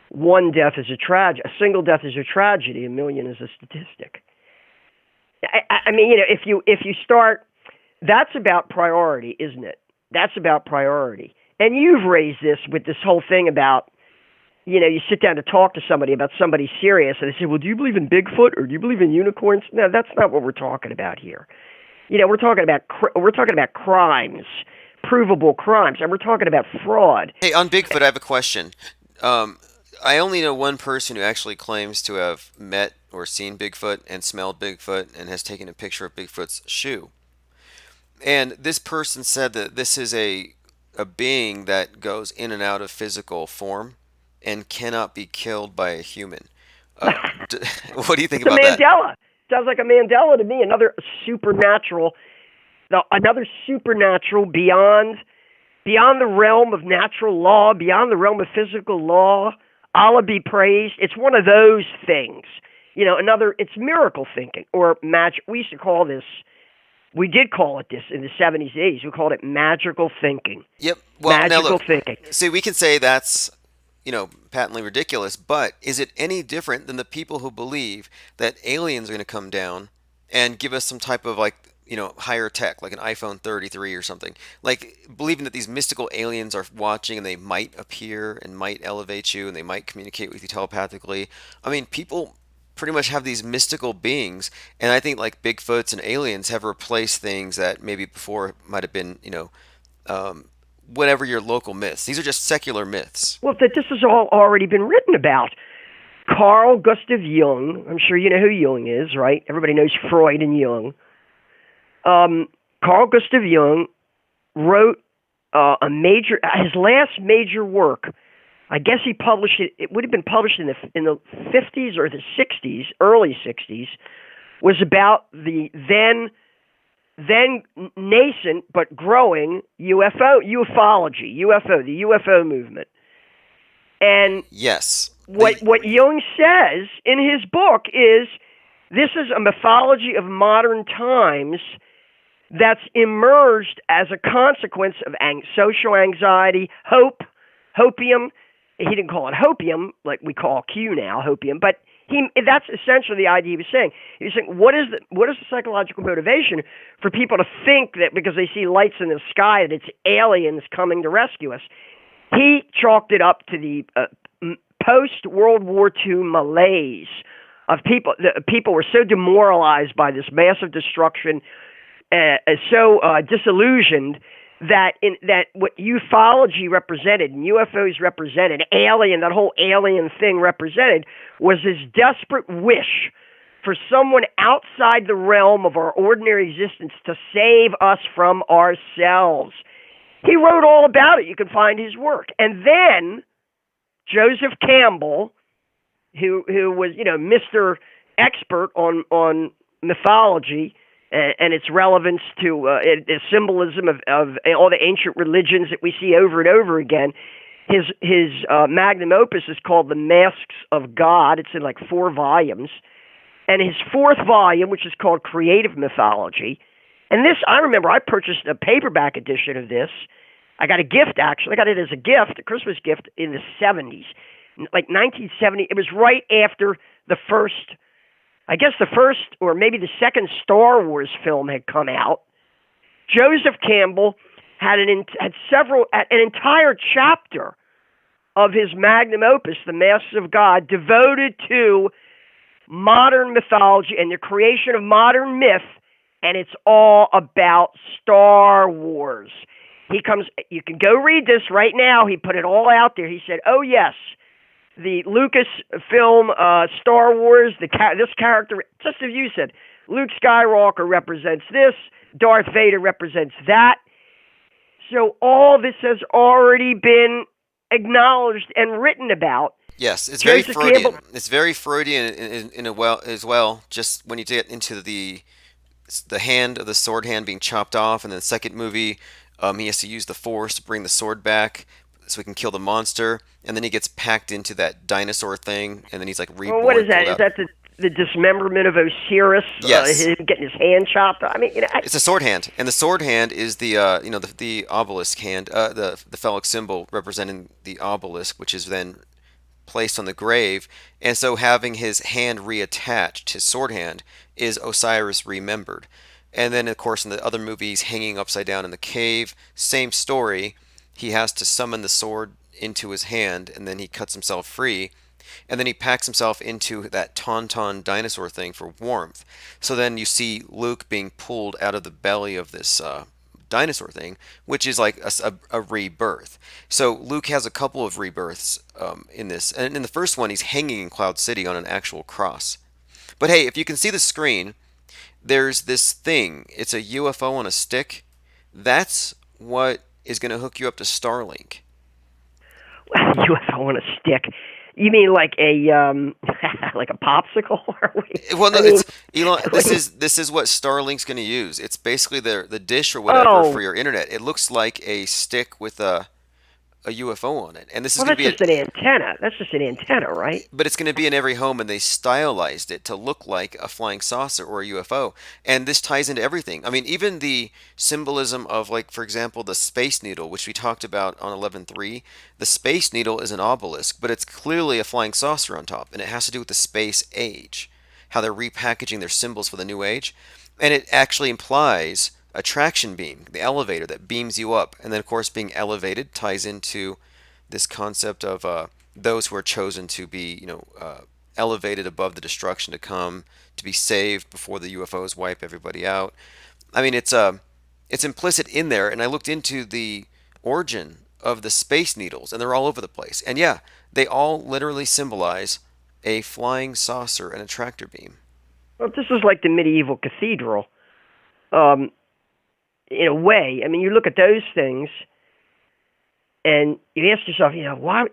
One death is a tragedy. A single death is a tragedy. A million is a statistic. I mean, if you start, that's about priority, isn't it? That's about priority. And you've raised this with this whole thing about, you sit down to talk to somebody about somebody serious, and they say, well, do you believe in Bigfoot or do you believe in unicorns? No, that's not what we're talking about here. We're talking about crimes, provable crimes, and we're talking about fraud. Hey, on Bigfoot, I have a question. I only know one person who actually claims to have met or seen Bigfoot and smelled Bigfoot and has taken a picture of Bigfoot's shoe. And this person said that this is a being that goes in and out of physical form and cannot be killed by a human. What do you think about that? It's a Mandela. Sounds like a Mandela to me. Another supernatural beyond the realm of natural law, beyond the realm of physical law. Allah be praised. It's one of those things. It's miracle thinking or magic. We used to call this. We did call it this in the 70s, 80s. We called it magical thinking. Yep. Well, magical thinking. See, we can say that's, patently ridiculous, but is it any different than the people who believe that aliens are going to come down and give us some type of higher tech, like an iPhone 33 or something? Like believing that these mystical aliens are watching and they might appear and might elevate you and they might communicate with you telepathically. I mean, people pretty much have these mystical beings, and I think like Bigfoots and aliens have replaced things that maybe before might have been, whatever your local myths. These are just secular myths. Well, this has all already been written about. Carl Gustav Jung, I'm sure you know who Jung is, right? Everybody knows Freud and Jung. Carl Gustav Jung wrote his last major work. I guess he published it. It would have been published in the 50s or the 60s, early 60s. Was about the then nascent but growing ufology, the UFO movement. And yes, what Jung says in his book is this is a mythology of modern times that's emerged as a consequence of social anxiety, hopium. He didn't call it hopium like we call Q now, hopium, but that's essentially the idea he was saying. He was saying, what is the psychological motivation for people to think that because they see lights in the sky that it's aliens coming to rescue us? He chalked it up to the post-World War II malaise of people. People were so demoralized by this massive destruction, so disillusioned that what ufology represented and UFOs represented, that whole alien thing represented, was this desperate wish for someone outside the realm of our ordinary existence to save us from ourselves. He wrote all about it. You can find his work. And then Joseph Campbell, who was, Mr. Expert on mythology, and its relevance to the symbolism of all the ancient religions that we see over and over again. His magnum opus is called The Masks of God. It's in like 4 volumes. And his 4th volume, which is called Creative Mythology, and this, I remember I purchased a paperback edition of this. I got a gift, actually. I got it as a gift, a Christmas gift, in the 70s. Like 1970. It was right after the first or maybe the second Star Wars film had come out. Joseph Campbell had an entire chapter of his magnum opus, The Masks of God, devoted to modern mythology and the creation of modern myth, and it's all about Star Wars. You can go read this right now. He put it all out there. He said, oh yes, the Lucasfilm Star Wars, this character, just as you said, Luke Skywalker represents this, Darth Vader represents that. So all this has already been acknowledged and written about. Yes, it's very Joseph Freudian. Campbell. It's very Freudian as well. Just when you get into the hand of the sword hand being chopped off, and then the second movie, he has to use the Force to bring the sword back so he can kill the monster, and then he gets packed into that dinosaur thing, and then he's like reborn. Well, what is that? Is that the dismemberment of Osiris? Yes. Him getting his hand chopped. I mean, it's a sword hand, and the sword hand is the the obelisk hand, the phallic symbol representing the obelisk, which is then placed on the grave, and so having his hand reattached, his sword hand, is Osiris remembered. And then, of course, in the other movies, hanging upside down in the cave, same story. He has to summon the sword into his hand, and then he cuts himself free. And then he packs himself into that tauntaun dinosaur thing for warmth. So then you see Luke being pulled out of the belly of this dinosaur thing, which is like a rebirth. So Luke has a couple of rebirths in this. And in the first one, he's hanging in Cloud City on an actual cross. But hey, if you can see the screen, there's this thing. It's a UFO on a stick. That's what is going to hook you up to Starlink. UFO on a stick. You mean like a like a popsicle? Well, no, it's Elon. This is what Starlink's going to use. It's basically the dish or whatever for your internet. It looks like a stick with a UFO on it, and this is going to be just an antenna. That's just an antenna, right? But it's going to be in every home, and they stylized it to look like a flying saucer or a UFO. And this ties into everything. I mean, even the symbolism of, like, for example, the Space Needle, which we talked about on 11.3. The Space Needle is an obelisk, but it's clearly a flying saucer on top, and it has to do with the space age, how they're repackaging their symbols for the new age. And it actually implies a traction beam, the elevator that beams you up. And then, of course, being elevated ties into this concept of those who are chosen to be, elevated above the destruction to come, to be saved before the UFOs wipe everybody out. I mean, it's implicit in there. And I looked into the origin of the Space Needles, and they're all over the place. And yeah, they all literally symbolize a flying saucer and a tractor beam. Well, this is like the medieval cathedral. In a way, I mean, you look at those things, and you ask yourself, why,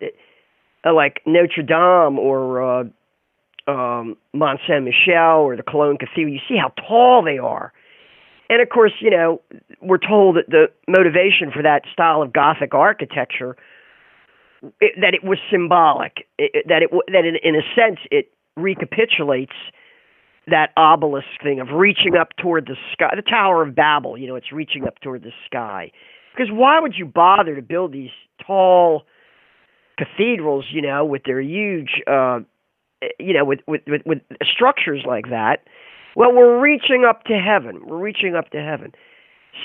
like Notre Dame or Mont Saint Michel or the Cologne Cathedral, you see how tall they are, and of course, we're told that the motivation for that style of Gothic architecture, that it was symbolic, that in a sense it recapitulates that obelisk thing of reaching up toward the sky, the Tower of Babel, it's reaching up toward the sky. Because why would you bother to build these tall cathedrals, with their huge, with structures like that? Well, we're reaching up to heaven. We're reaching up to heaven.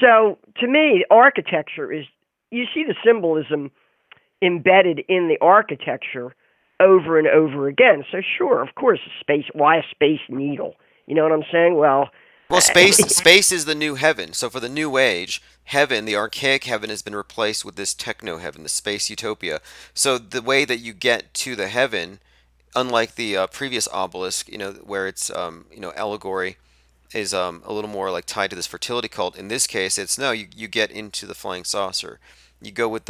So, to me, architecture is, you see the symbolism embedded in the architecture over and over again. So sure, of course, why a space needle? You know what I'm saying? Well, space is the new heaven. So for the new age, heaven, the archaic heaven, has been replaced with this techno heaven, the space utopia. So the way that you get to the heaven, unlike the previous obelisk, where it's allegory, is a little more like tied to this fertility cult. In this case, it's you get into the flying saucer. You go with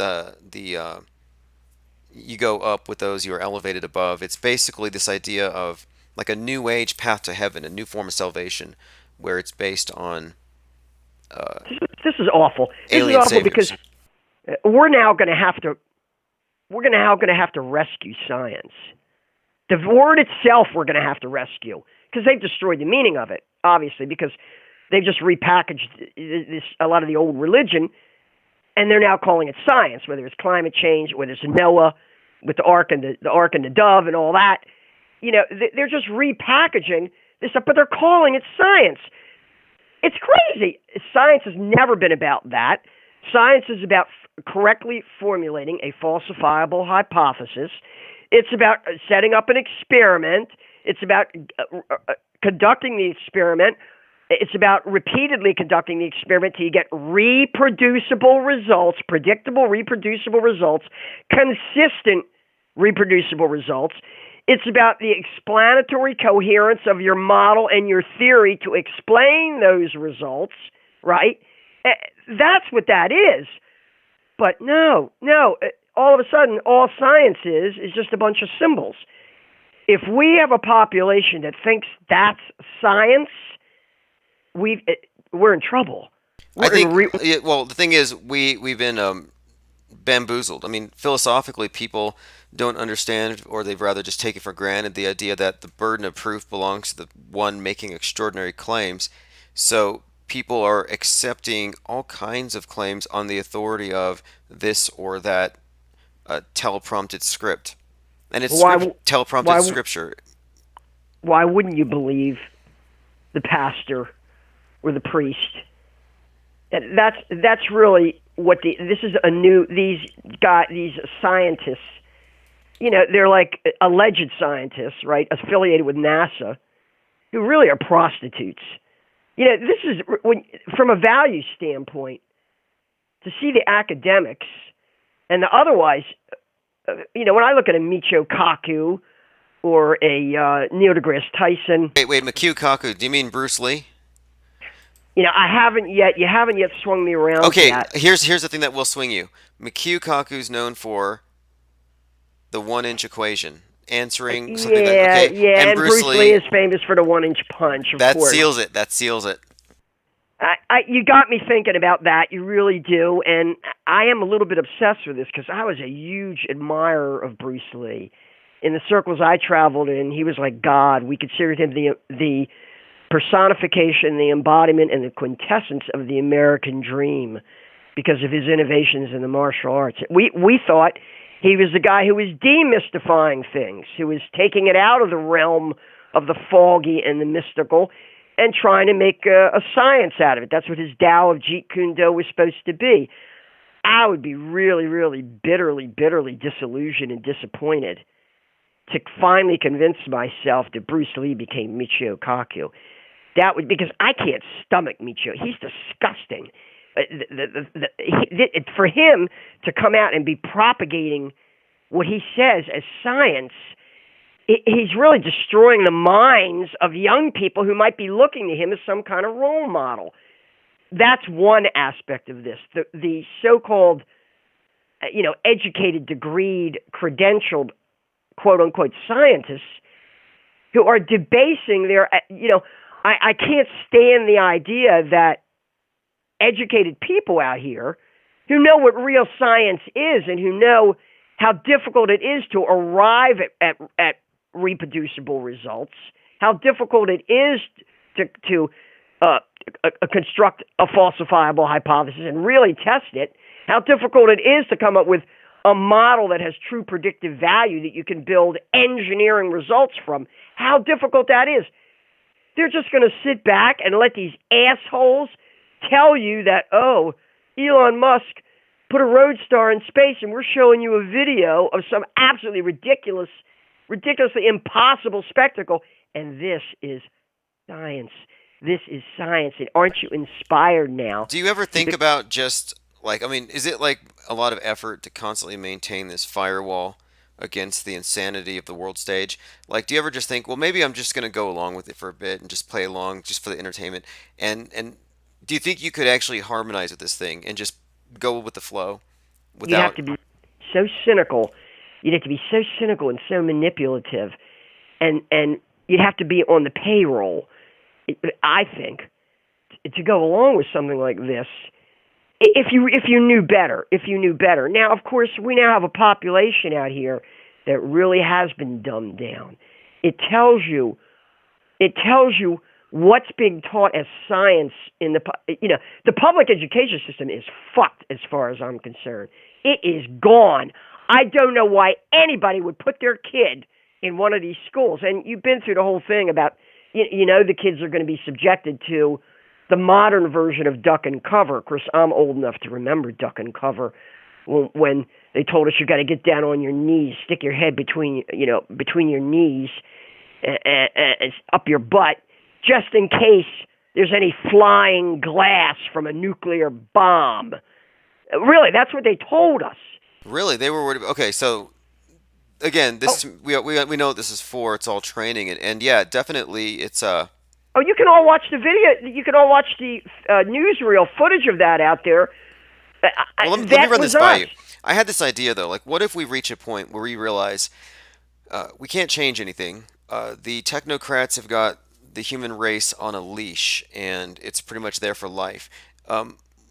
you go up with those you are elevated above. It's basically this idea of like a new age path to heaven, a new form of salvation, where it's based on This is awful. This alien is awful saviors. because we're now going to have to rescue science. The word itself, we're going to have to rescue because they've destroyed the meaning of it, obviously, because they've just repackaged a lot of the old religion, and they're now calling it science. Whether it's climate change, whether it's Noah with the ark and the dove and all that, they're just repackaging this stuff, but they're calling it science. It's crazy. Science has never been about that. Science is about correctly formulating a falsifiable hypothesis. It's about setting up an experiment. It's about conducting the experiment. It's about repeatedly conducting the experiment till you get reproducible results, predictable reproducible results, consistent reproducible results. It's about the explanatory coherence of your model and your theory to explain those results, right? That's what that is. But no, all of a sudden, all science is just a bunch of symbols. If we have a population that thinks that's science, we're in trouble. I think. Well, the thing is, we've been bamboozled. I mean, philosophically, people don't understand, or they'd rather just take it for granted, the idea that the burden of proof belongs to the one making extraordinary claims. So people are accepting all kinds of claims on the authority of this or that teleprompted script, and it's teleprompted scripture. Why wouldn't you believe the pastor or the priest? That's really what this is these scientists. They're like alleged scientists, right? Affiliated with NASA, who really are prostitutes. This is from a value standpoint, to see the academics and the otherwise. When I look at a Michio Kaku or a Neil deGrasse Tyson. Wait, Michio Kaku? Do you mean Bruce Lee? I haven't yet. You haven't yet swung me around. Okay, to that. here's the thing that will swing you. Michio Kaku's known for the 1-inch equation, answering something that. Okay, yeah, and Bruce Lee is famous for the 1-inch punch. Of course. That seals it. You got me thinking about that. You really do, and I am a little bit obsessed with this because I was a huge admirer of Bruce Lee. In the circles I traveled in, he was like God. We considered him the personification, the embodiment, and the quintessence of the American dream because of his innovations in the martial arts. We thought he was the guy who was demystifying things, who was taking it out of the realm of the foggy and the mystical and trying to make a science out of it. That's what his Tao of Jeet Kune Do was supposed to be. I would be really, really bitterly disillusioned and disappointed to finally convince myself that Bruce Lee became Michio Kaku. That would, because I can't stomach Michio. He's disgusting. For him to come out and be propagating what he says as science, he's really destroying the minds of young people who might be looking to him as some kind of role model. That's one aspect of this. The so-called, educated, degreed, credentialed, quote-unquote scientists who are debasing their, I can't stand the idea that educated people out here who know what real science is and who know how difficult it is to arrive at reproducible results, how difficult it is to construct a falsifiable hypothesis and really test it, how difficult it is to come up with a model that has true predictive value that you can build engineering results from, how difficult that is. They're just going to sit back and let these assholes tell you that, Elon Musk put a roadstar in space and we're showing you a video of some absolutely ridiculously impossible spectacle, and this is science. This is science. And aren't you inspired now? Do you ever think about just, is it like a lot of effort to constantly maintain this firewall against the insanity of the world stage? Like, do you ever just think, well, maybe I'm just going to go along with it for a bit and just play along just for the entertainment? And do you think you could actually harmonize with this thing and just go with the flow? You have to be so cynical. You'd have to be so cynical and so manipulative. And you'd have to be on the payroll I think, to go along with something like this, if you knew better, Now, of course, we now have a population out here that really has been dumbed down. It tells you what's being taught as science in the public education system is fucked as far as I'm concerned. It is gone. I don't know why anybody would put their kid in one of these schools. And you've been through the whole thing about, the kids are going to be subjected to the modern version of duck and cover. Of course, I'm old enough to remember duck and cover when they told us you got to get down on your knees, stick your head between your knees and up your butt, just in case there's any flying glass from a nuclear bomb. Really, that's what they told us. Really, they were worried about. Okay, so again, this we know what this is for. It's all training, and yeah, definitely, it's Oh, you can all watch the video. You can all watch the newsreel footage of that out there. Well, let me run this by you. I had this idea though. Like, what if we reach a point where we realize we can't change anything? The technocrats have got the human race on a leash, and it's pretty much there for life.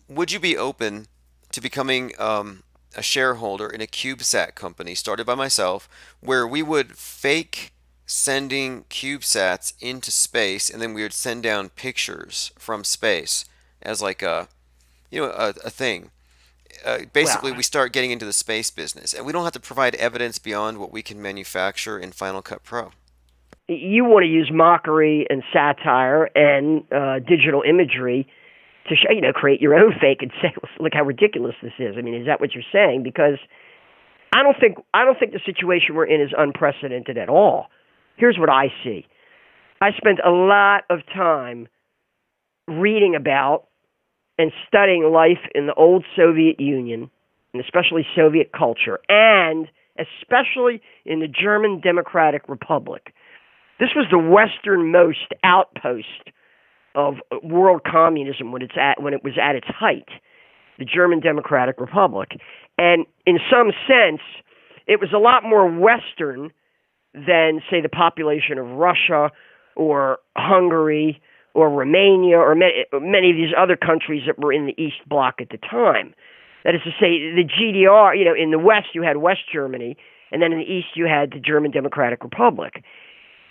Would you be open to becoming a shareholder in a CubeSat company started by myself, where we would fake sending CubeSats into space, and then we would send down pictures from space as like a thing. Basically, we start getting into the space business, and we don't have to provide evidence beyond what we can manufacture in Final Cut Pro. You want to use mockery and satire and digital imagery to create your own fake and say, look how ridiculous this is. I mean, is that what you're saying? Because I don't think the situation we're in is unprecedented at all. Here's what I see. I spent a lot of time reading about and studying life in the old Soviet Union, and especially Soviet culture, and especially in the German Democratic Republic. This was the westernmost outpost of world communism when it was at its height, the German Democratic Republic. And in some sense, it was a lot more Western than, say, the population of Russia or Hungary or Romania or many of these other countries that were in the East Bloc at the time. That is to say, the GDR, in the West you had West Germany, and then in the East you had the German Democratic Republic.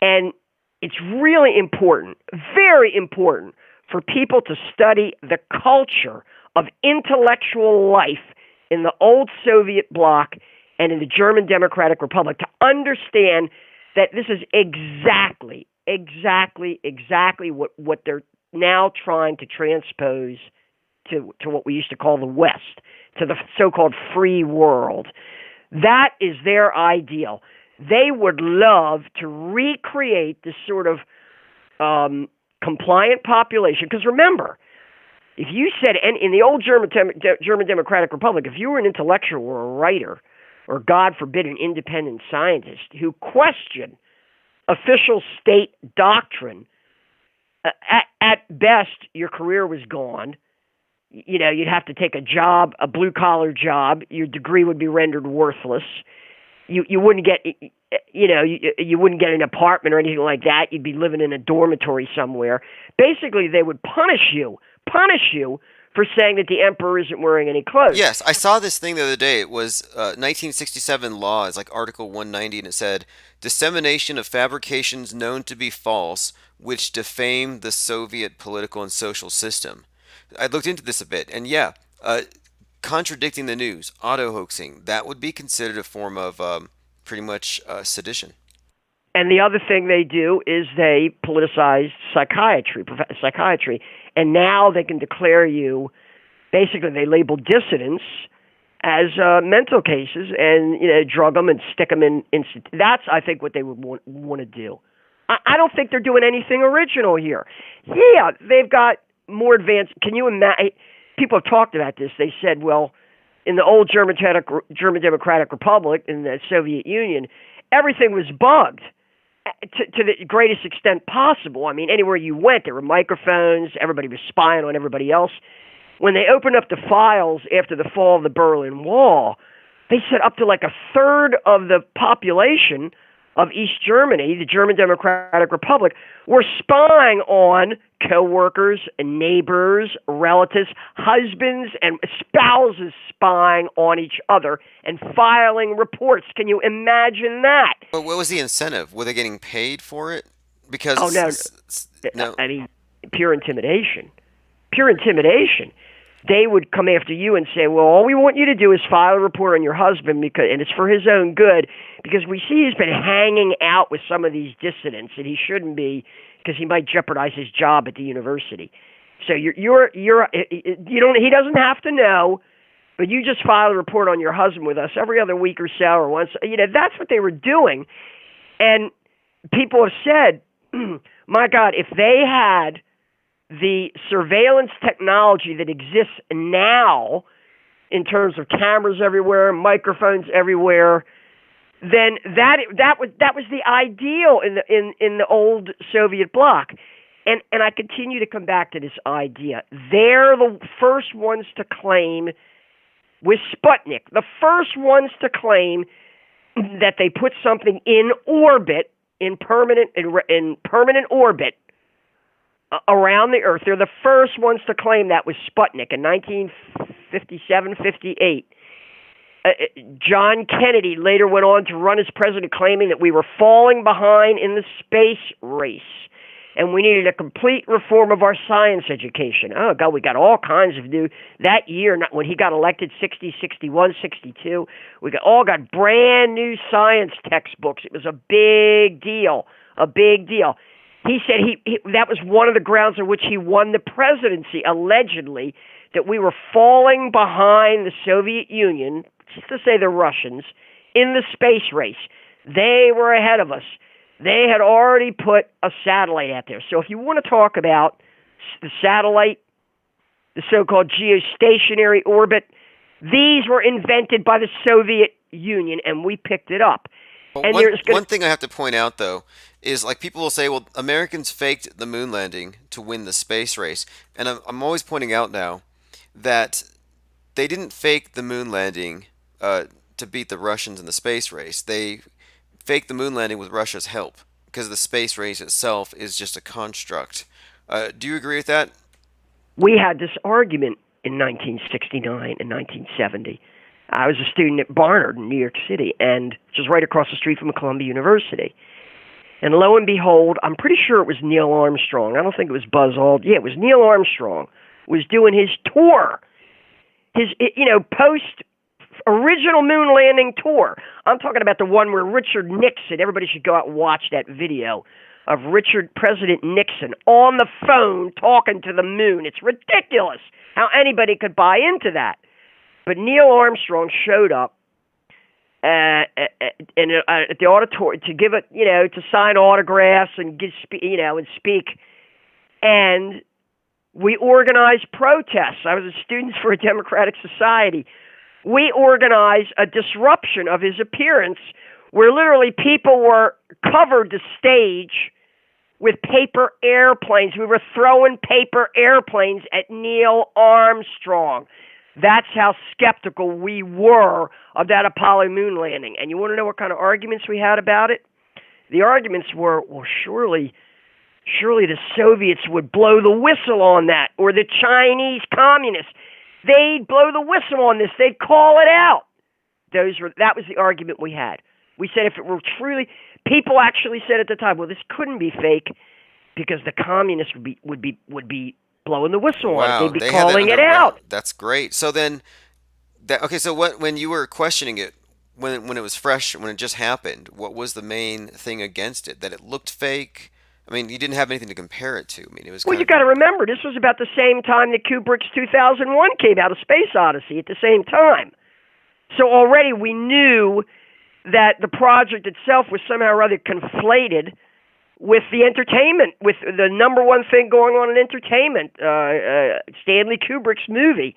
And it's really important, very important, for people to study the culture of intellectual life in the old Soviet bloc and in the German Democratic Republic to understand that this is exactly what they're now trying to transpose to what we used to call the West, to the so-called free world. That is their ideal. They would love to recreate this sort of compliant population. Because remember, if you said, and in the old German Democratic Republic, if you were an intellectual or a writer, or God forbid, an independent scientist who questioned official state doctrine, at best, your career was gone. You'd have to take a job, a blue-collar job. Your degree would be rendered worthless. You wouldn't get, you wouldn't get an apartment or anything like that. You'd be living in a dormitory somewhere. Basically, they would punish you for saying that the emperor isn't wearing any clothes. Yes, I saw this thing the other day. It was 1967 law. It's like Article 190, and it said, dissemination of fabrications known to be false, which defame the Soviet political and social system. I looked into this a bit, and yeah, contradicting the news, auto-hoaxing, that would be considered a form of pretty much sedition. And the other thing they do is they politicize psychiatry. And now they can declare you, basically they label dissidents as mental cases and drug them and stick them in. That's, I think, what they would want to do. I don't think they're doing anything original here. Yeah, they've got more advanced. Can you imagine? People have talked about this. They said, well, in the old German Democratic Republic, in the Soviet Union, everything was bugged to the greatest extent possible. I mean, anywhere you went, there were microphones. Everybody was spying on everybody else. When they opened up the files after the fall of the Berlin Wall, they said up to like a third of the population of East Germany, the German Democratic Republic, were spying on co-workers, neighbors, relatives, husbands and spouses spying on each other and filing reports. Can you imagine that? But what was the incentive? Were they getting paid for it? Because Oh, no. no. I mean, pure intimidation. Pure intimidation. They would come after you and say, well, all we want you to do is file a report on your husband, and it's for his own good, because we see he's been hanging out with some of these dissidents, and he shouldn't be, because he might jeopardize his job at the university. So you don't. He doesn't have to know, but you just file a report on your husband with us every other week or so, or once. That's what they were doing, and people have said, my God, if they had the surveillance technology that exists now, in terms of cameras everywhere, microphones everywhere, then that was the ideal in the old Soviet bloc. And I continue to come back to this idea. They're the first ones to claim, with Sputnik, the first ones to claim that they put something in orbit, in permanent orbit, around the Earth. They're the first ones to claim that was Sputnik in 1957, 58. John Kennedy later went on to run as president, claiming that we were falling behind in the space race and we needed a complete reform of our science education. Oh, God, we got all kinds of new... That year, when he got elected, 60, 61, 62, we all got brand new science textbooks. It was a big deal, a big deal. He said that was one of the grounds on which he won the presidency, allegedly, that we were falling behind the Soviet Union, just to say the Russians, in the space race. They were ahead of us. They had already put a satellite out there. So if you want to talk about the satellite, the so-called geostationary orbit, these were invented by the Soviet Union, and we picked it up. Well, And one thing I have to point out, though, is like people will say, well, Americans faked the moon landing to win the space race. And I'm always pointing out now that they didn't fake the moon landing to beat the Russians in the space race. They faked the moon landing with Russia's help because the space race itself is just a construct. Do you agree with that? We had this argument in 1969 and 1970. I was a student at Barnard in New York City, and which is right across the street from Columbia University. And lo and behold, I'm pretty sure it was Neil Armstrong. I don't think it was Buzz Aldrin. Yeah, it was Neil Armstrong was doing his tour, his post original moon landing tour. I'm talking about the one where Richard Nixon. Everybody should go out and watch that video of President Nixon on the phone talking to the moon. It's ridiculous how anybody could buy into that. But Neil Armstrong showed up at the auditorium to give it, to sign autographs and and speak. And we organized protests. I was a student for a Democratic Society. We organized a disruption of his appearance where literally people were covered the stage with paper airplanes. We were throwing paper airplanes at Neil Armstrong. That's how skeptical we were of that Apollo moon landing. And you want to know what kind of arguments we had about it? The arguments were, well, surely the Soviets would blow the whistle on that, or the Chinese communists. They'd blow the whistle on this. They'd call it out. That was the argument we had. We said if it were truly, people actually said at the time, well, this couldn't be fake because the communists would be blowing the whistle on it. They'd be calling it out. That's great. So then, so when you were questioning it, when it was fresh, when it just happened, what was the main thing against it? That it looked fake? I mean, you didn't have anything to compare it to. I mean, it was. Well, you got to remember, this was about the same time that Kubrick's 2001 came out, A Space Odyssey, at the same time. So already we knew that the project itself was somehow or other conflated with the entertainment, with the number one thing going on in entertainment, Stanley Kubrick's movie.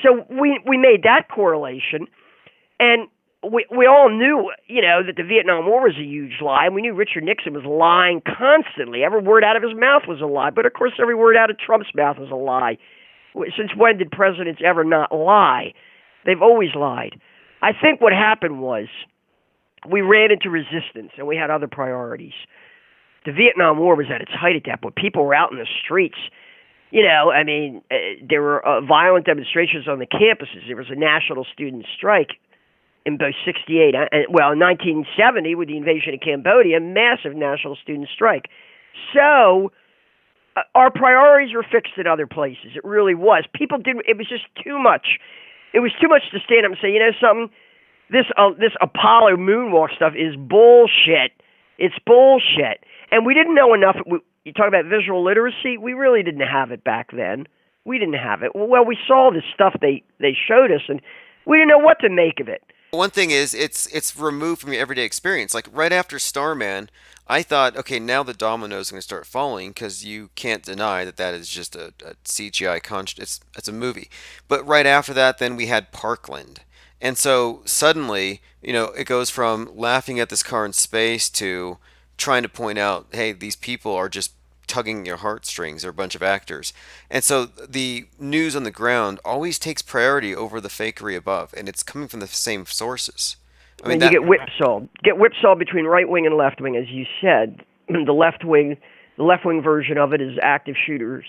So we made that correlation, and we all knew, that the Vietnam War was a huge lie, and we knew Richard Nixon was lying constantly. Every word out of his mouth was a lie, but of course every word out of Trump's mouth was a lie. Since when did presidents ever not lie? They've always lied. I think what happened was we ran into resistance, and we had other priorities. The Vietnam War was at its height at that point. People were out in the streets. There were violent demonstrations on the campuses. There was a national student strike in both 68 and, in 1970 with the invasion of Cambodia, massive national student strike. So our priorities were fixed at other places. It really was. It was just too much. It was too much to stand up and say, you know something, this Apollo moonwalk stuff is bullshit. It's bullshit. And we didn't know enough. You talk about visual literacy. We really didn't have it back then. We didn't have it. Well, we saw this stuff they showed us, and we didn't know what to make of it. One thing is, it's removed from your everyday experience. Like right after Starman, I thought, okay, now the dominoes are going to start falling, because you can't deny that is just a CGI it's a movie. But right after that, then we had Parkland. And so suddenly, it goes from laughing at this car in space to trying to point out, hey, these people are just tugging your heartstrings. They're a bunch of actors. And so the news on the ground always takes priority over the fakery above, and it's coming from the same sources. You get whipsawed. Get whipsawed between right wing and left wing, as you said. The left wing version of it is active shooters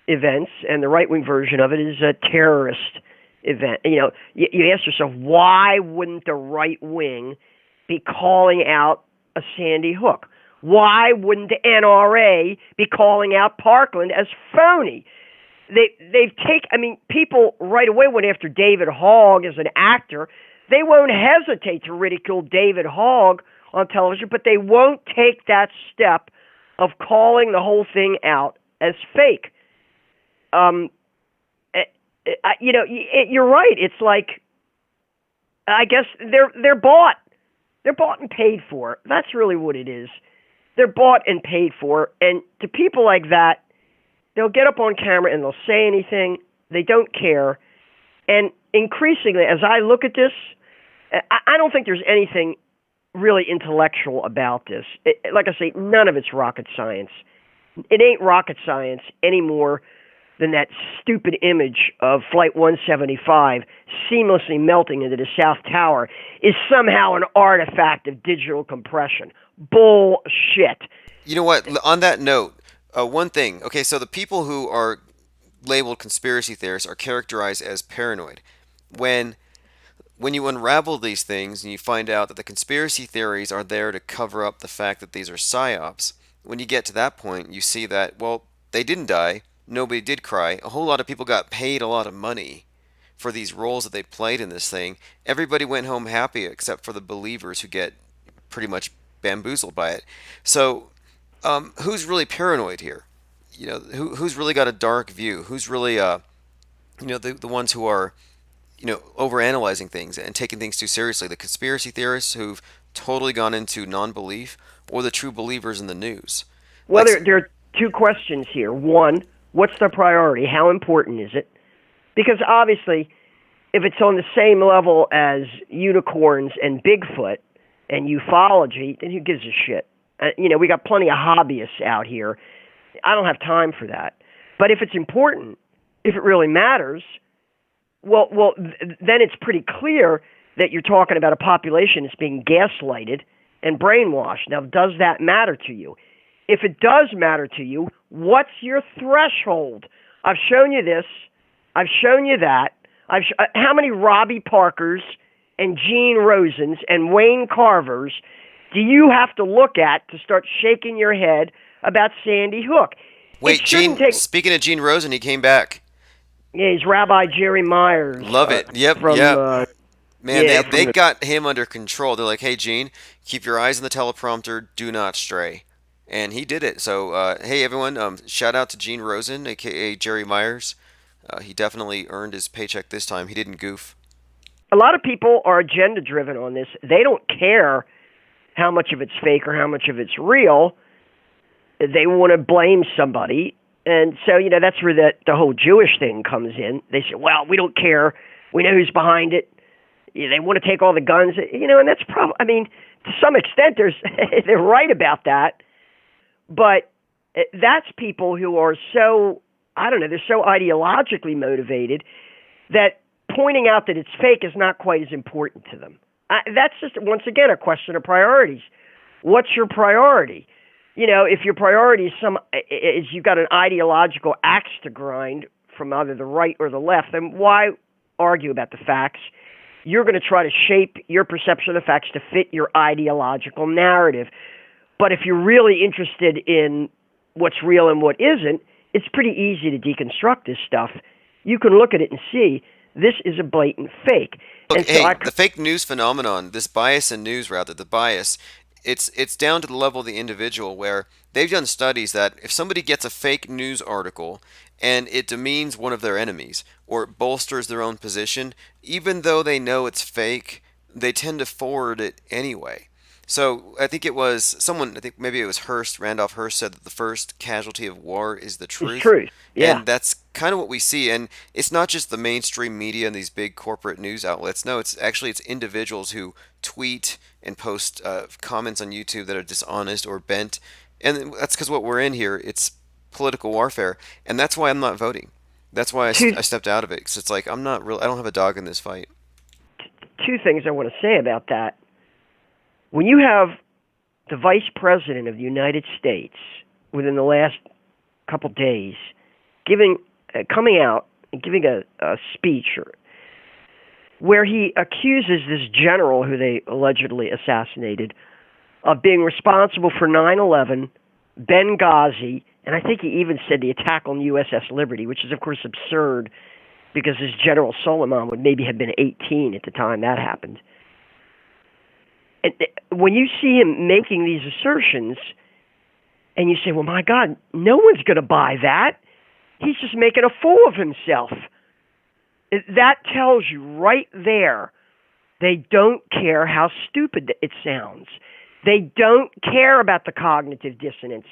events, and the right wing version of it is a terrorist event. You ask yourself, why wouldn't the right wing be calling out a Sandy Hook? Why wouldn't the NRA be calling out Parkland as phony? People right away went after David Hogg as an actor. They won't hesitate to ridicule David Hogg on television, but they won't take that step of calling the whole thing out as fake. You're right. It's like, I guess they're bought. They're bought and paid for. That's really what it is. They're bought and paid for. And to people like that, they'll get up on camera and they'll say anything. They don't care. And increasingly, as I look at this, I don't think there's anything really intellectual about this. Like I say, none of it's rocket science. It ain't rocket science anymore than that stupid image of Flight 175 seamlessly melting into the South Tower is somehow an artifact of digital compression. Bullshit. You know what? On that note, one thing. Okay, so the people who are labeled conspiracy theorists are characterized as paranoid. When you unravel these things and you find out that the conspiracy theories are there to cover up the fact that these are psyops, when you get to that point, you see that, well, they didn't die. Nobody did cry. A whole lot of people got paid a lot of money for these roles that they played in this thing. Everybody went home happy except for the believers who get pretty much bamboozled by it. So who's really paranoid here? Who's really got a dark view? Who's really the ones who are overanalyzing things and taking things too seriously? The conspiracy theorists who've totally gone into non-belief, or the true believers in the news? Well, there are two questions here. One, what's the priority? How important is it? Because obviously, if it's on the same level as unicorns and Bigfoot and ufology, then who gives a shit? We got plenty of hobbyists out here. I don't have time for that. But if it's important, if it really matters, then it's pretty clear that you're talking about a population that's being gaslighted and brainwashed. Now, does that matter to you? If it does matter to you, what's your threshold? I've shown you this. I've shown you that. How many Robbie Parkers and Gene Rosens and Wayne Carvers do you have to look at to start shaking your head about Sandy Hook? Wait, speaking of Gene Rosen, he came back. Yeah, he's Rabbi Jerry Myers. Love it. Yep, from, Man, they got him under control. They're like, hey, Gene, keep your eyes on the teleprompter. Do not stray. And he did it. So, hey, everyone, shout out to Gene Rosen, a.k.a. Jerry Myers. He definitely earned his paycheck this time. He didn't goof. A lot of people are agenda-driven on this. They don't care how much of it's fake or how much of it's real. They want to blame somebody. And so, that's where the whole Jewish thing comes in. They say, well, we don't care. We know who's behind it. They want to take all the guns. And that's probably, to some extent, they're right about that. But that's people who are so, they're so ideologically motivated that pointing out that it's fake is not quite as important to them. That's just, once again, a question of priorities. What's your priority? If your priority is you've got an ideological axe to grind from either the right or the left, then why argue about the facts? You're going to try to shape your perception of the facts to fit your ideological narrative. But if you're really interested in what's real and what isn't, it's pretty easy to deconstruct this stuff. You can look at it and see this is a blatant fake. Look, And so the fake news phenomenon, this bias in news, rather, the bias, it's down to the level of the individual, where they've done studies that if somebody gets a fake news article and it demeans one of their enemies or it bolsters their own position, even though they know it's fake, they tend to forward it anyway. So I think it was someone, I think maybe it was Hearst, Randolph Hearst, said that the first casualty of war is the truth. It's truth, yeah. And that's kind of what we see. And it's not just the mainstream media and these big corporate news outlets. No, it's individuals who tweet and post comments on YouTube that are dishonest or bent. And that's because what we're in here, it's political warfare. And that's why I'm not voting. That's why I stepped out of it. Because it's like, I don't have a dog in this fight. Two things I want to say about that. When you have the Vice President of the United States within the last couple days coming out and giving a speech where he accuses this general who they allegedly assassinated of being responsible for 9/11, Benghazi, and I think he even said the attack on USS Liberty, which is, of course, absurd because this General Soleiman would maybe have been 18 at the time that happened. And when you see him making these assertions, and you say, well, my God, no one's going to buy that. He's just making a fool of himself. That tells you right there, they don't care how stupid it sounds. They don't care about the cognitive dissonance.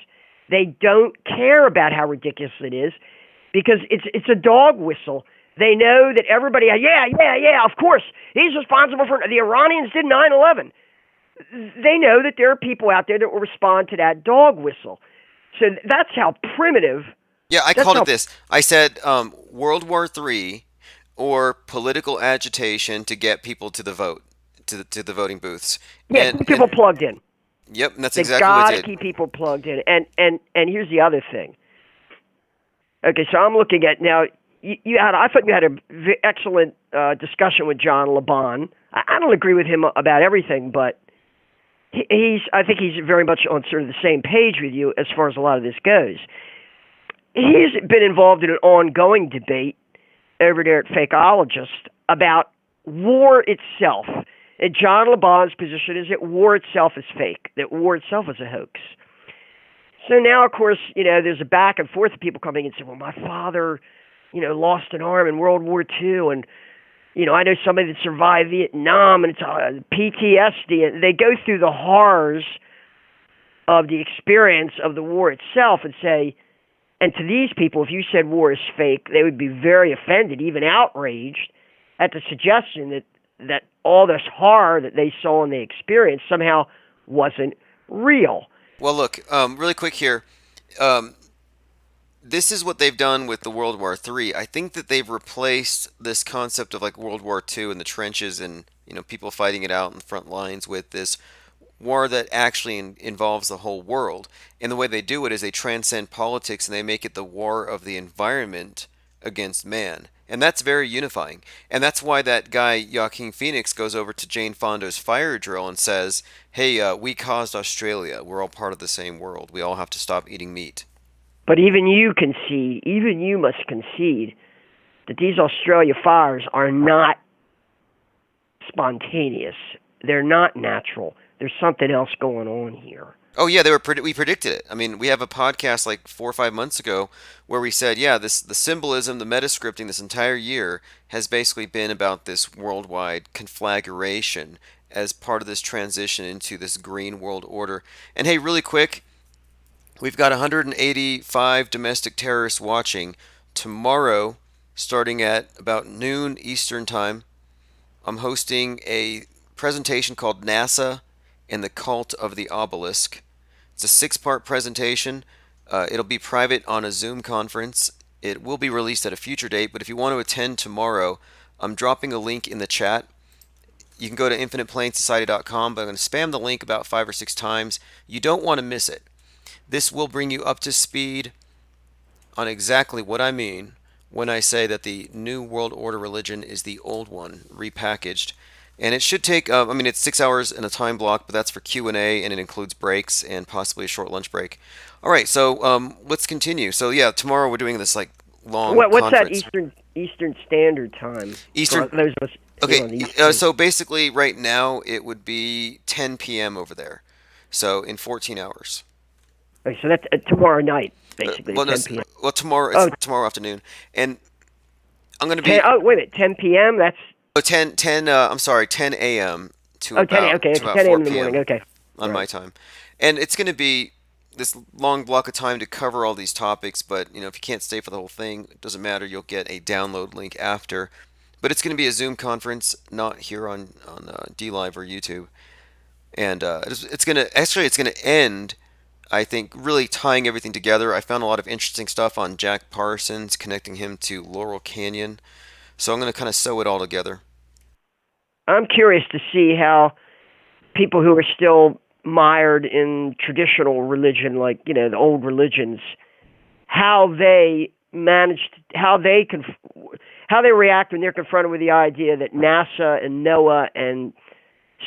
They don't care about how ridiculous it is, because it's a dog whistle. They know that everybody, yeah, of course, he's responsible for, the Iranians did 9/11. They know that there are people out there that will respond to that dog whistle. So that's how primitive. Yeah, I called it this. I said World War III or political agitation to get people to the vote, to the voting booths. Yeah, keep people plugged in. Yep, and that's They exactly what it gotta did. keep people plugged in. And here's the other thing. Okay, so I'm looking at now. I thought you had an excellent discussion with John LeBon. I don't agree with him about everything, but I think he's very much on sort of the same page with you as far as a lot of this goes. He's been involved in an ongoing debate over there at Fakeologist about war itself. And John LeBon's position is that war itself is fake, that war itself is a hoax. So now, of course, there's a back and forth of people coming and saying, well, my father, lost an arm in World War II, and I know somebody that survived Vietnam, and it's PTSD, and they go through the horrors of the experience of the war itself and say, and to these people, if you said war is fake, they would be very offended, even outraged, at the suggestion that all this horror that they saw and they experienced somehow wasn't real. Well, look, really quick here. This is what they've done with the World War III. I think that they've replaced this concept of like World War II and the trenches and people fighting it out in the front lines with this war that actually involves the whole world. And the way they do it is they transcend politics and they make it the war of the environment against man. And that's very unifying. And that's why that guy Joaquin Phoenix goes over to Jane Fonda's fire drill and says, hey, we caused Australia. We're all part of the same world. We all have to stop eating meat. But even you must concede that these Australia fires are not spontaneous. They're not natural. There's something else going on here. Oh yeah, we predicted it. I mean, we have a podcast like 4 or 5 months ago where we said, yeah, the symbolism, the metascripting this entire year has basically been about this worldwide conflagration as part of this transition into this green world order. And hey, really quick, we've got 185 domestic terrorists watching. Tomorrow, starting at about noon Eastern Time, I'm hosting a presentation called NASA and the Cult of the Obelisk. It's a 6-part presentation. It'll be private on a Zoom conference. It will be released at a future date, but if you want to attend tomorrow, I'm dropping a link in the chat. You can go to infiniteplanesociety.com, but I'm going to spam the link about 5 or 6 times. You don't want to miss it. This will bring you up to speed on exactly what I mean when I say that the New World Order religion is the old one, repackaged. And it should take, it's 6 hours in a time block, but that's for Q&A, and it includes breaks and possibly a short lunch break. All right, so let's continue. So yeah, tomorrow we're doing this long What's conference. that Eastern Standard Time? Eastern. For those of us on the East Coast. So basically right now it would be 10 p.m. over there. So in 14 hours. Okay, so that's tomorrow night, basically, Well, 10 p.m. well, it's tomorrow afternoon, and I'm going to be. 10, wait a minute, 10 p.m. That's 10 a.m. to 10 about, okay, to about 10 4 a.m. in the p.m. morning. Okay, on my time, and it's going to be this long block of time to cover all these topics. But if you can't stay for the whole thing, it doesn't matter. You'll get a download link after. But it's going to be a Zoom conference, not here on Dlive or YouTube, and it's going to end. I think really tying everything together. I found a lot of interesting stuff on Jack Parsons, connecting him to Laurel Canyon. So I'm going to kind of sew it all together. I'm curious to see how people who are still mired in traditional religion, like the old religions, how they how they react when they're confronted with the idea that NASA and NOAA and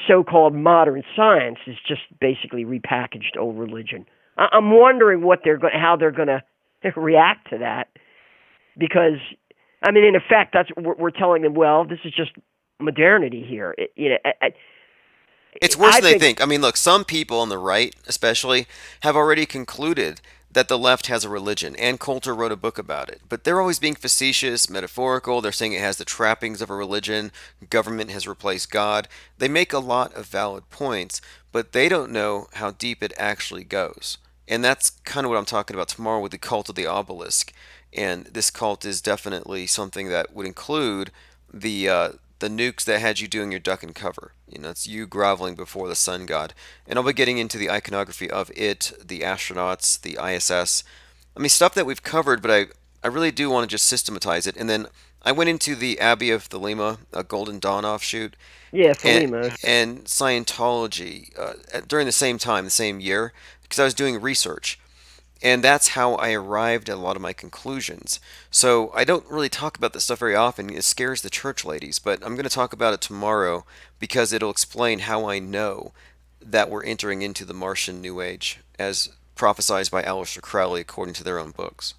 so-called modern science is just basically repackaged old religion. I'm wondering how they're going to react to that, because in effect, that's we're telling them. Well, this is just modernity here. It's worse than they think. Look, some people on the right, especially, have already concluded that the left has a religion. Ann Coulter wrote a book about it. But they're always being facetious, metaphorical. They're saying it has the trappings of a religion. Government has replaced God. They make a lot of valid points, but they don't know how deep it actually goes. And that's kind of what I'm talking about tomorrow with the cult of the obelisk. And this cult is definitely something that would include the nukes that had you doing your duck and cover. It's you groveling before the sun god. And I'll be getting into the iconography of it, the astronauts, the ISS. Stuff that we've covered, but I really do want to just systematize it. And then I went into the Abbey of Thelema, a Golden Dawn offshoot. Yeah, Thelema. And Scientology during the same time, the same year, because I was doing research. And that's how I arrived at a lot of my conclusions. So I don't really talk about this stuff very often. It scares the church ladies, but I'm going to talk about it tomorrow because it'll explain how I know that we're entering into the Martian New Age, as prophesied by Aleister Crowley according to their own books.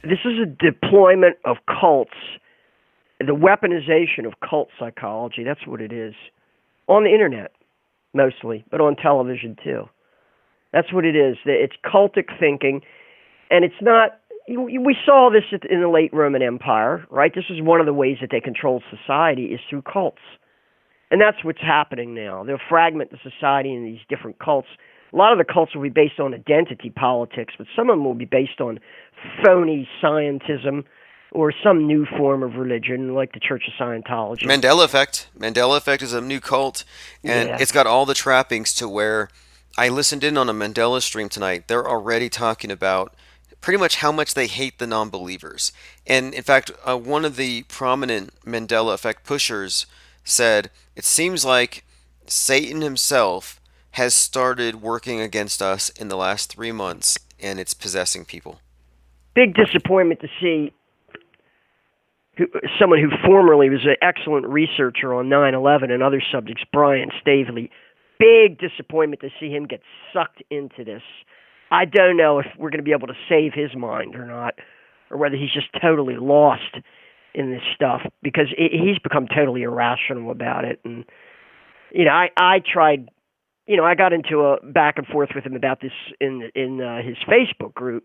This is a deployment of cults, the weaponization of cult psychology. That's what it is. On the internet, mostly, but on television too. That's what it is. It's cultic thinking, and it's not. We saw this in the late Roman Empire, right? This is one of the ways that they controlled society is through cults, and that's what's happening now. They'll fragment the society in these different cults. A lot of the cults will be based on identity politics, but some of them will be based on phony scientism or some new form of religion, like the Church of Scientology. Mandela Effect. Mandela Effect is a new cult, and It's got all the trappings to where. I listened in on a Mandela stream tonight. They're already talking about pretty much how much they hate the non-believers. And in fact, one of the prominent Mandela Effect pushers said, it seems like Satan himself has started working against us in the last 3 months, and it's possessing people. Big disappointment to see someone who formerly was an excellent researcher on 9/11 and other subjects, Brian Staveley. Big disappointment to see him get sucked into this. I don't know if we're going to be able to save his mind or not, or whether he's just totally lost in this stuff, because he's become totally irrational about it. And I tried, I got into a back and forth with him about this in his Facebook group,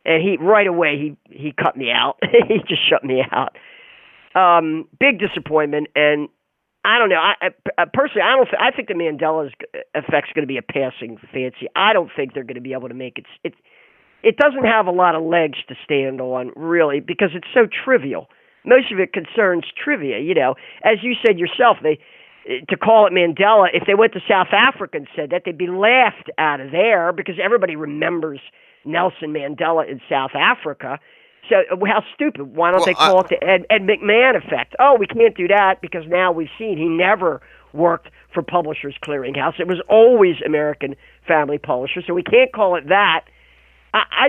and he right away he cut me out. He just shut me out. Big disappointment. And I don't know. I personally, I think the Mandela effect's going to be a passing fancy. I don't think they're going to be able to make it. It doesn't have a lot of legs to stand on, really, because it's so trivial. Most of it concerns trivia. As you said yourself, to call it Mandela, if they went to South Africa and said that, they'd be laughed out of there because everybody remembers Nelson Mandela in South Africa. So how stupid. Why don't they call it the Ed McMahon effect? Oh, we can't do that because now we've seen he never worked for Publishers Clearinghouse. It was always American Family Publishers, so we can't call it that. I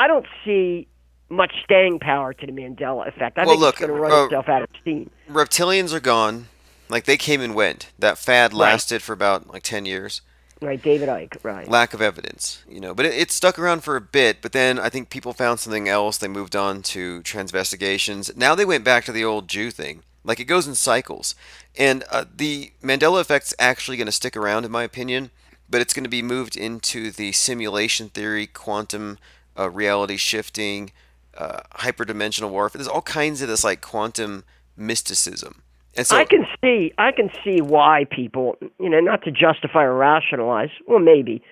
don't see much staying power to the Mandela effect. I think it's going to run itself out of steam. Reptilians are gone. Like, they came and went. That fad lasted for about, 10 years. Right, David Icke, right. Lack of evidence, But it stuck around for a bit, but then I think people found something else. They moved on to transvestigations. Now they went back to the old Jew thing. Like, it goes in cycles. And the Mandela effect's actually going to stick around, in my opinion, but it's going to be moved into the simulation theory, quantum reality shifting, hyperdimensional warfare. There's all kinds of this, quantum mysticism. And so, I can see why people, not to justify or rationalize, well, maybe.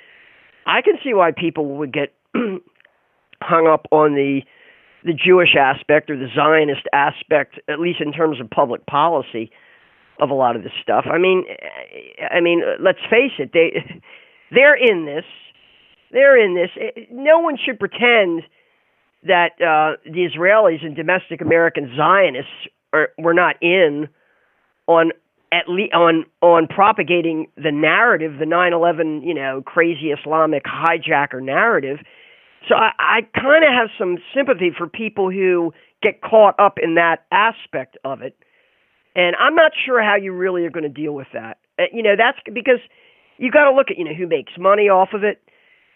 I can see why people would get hung up on the Jewish aspect or the Zionist aspect, at least in terms of public policy of a lot of this stuff. I mean, let's face it, they're in this. No one should pretend that the Israelis and domestic American Zionists were not in on propagating the narrative, the 9/11, crazy Islamic hijacker narrative. So I kind of have some sympathy for people who get caught up in that aspect of it. And I'm not sure how you really are going to deal with that. That's because you got to look at, who makes money off of it.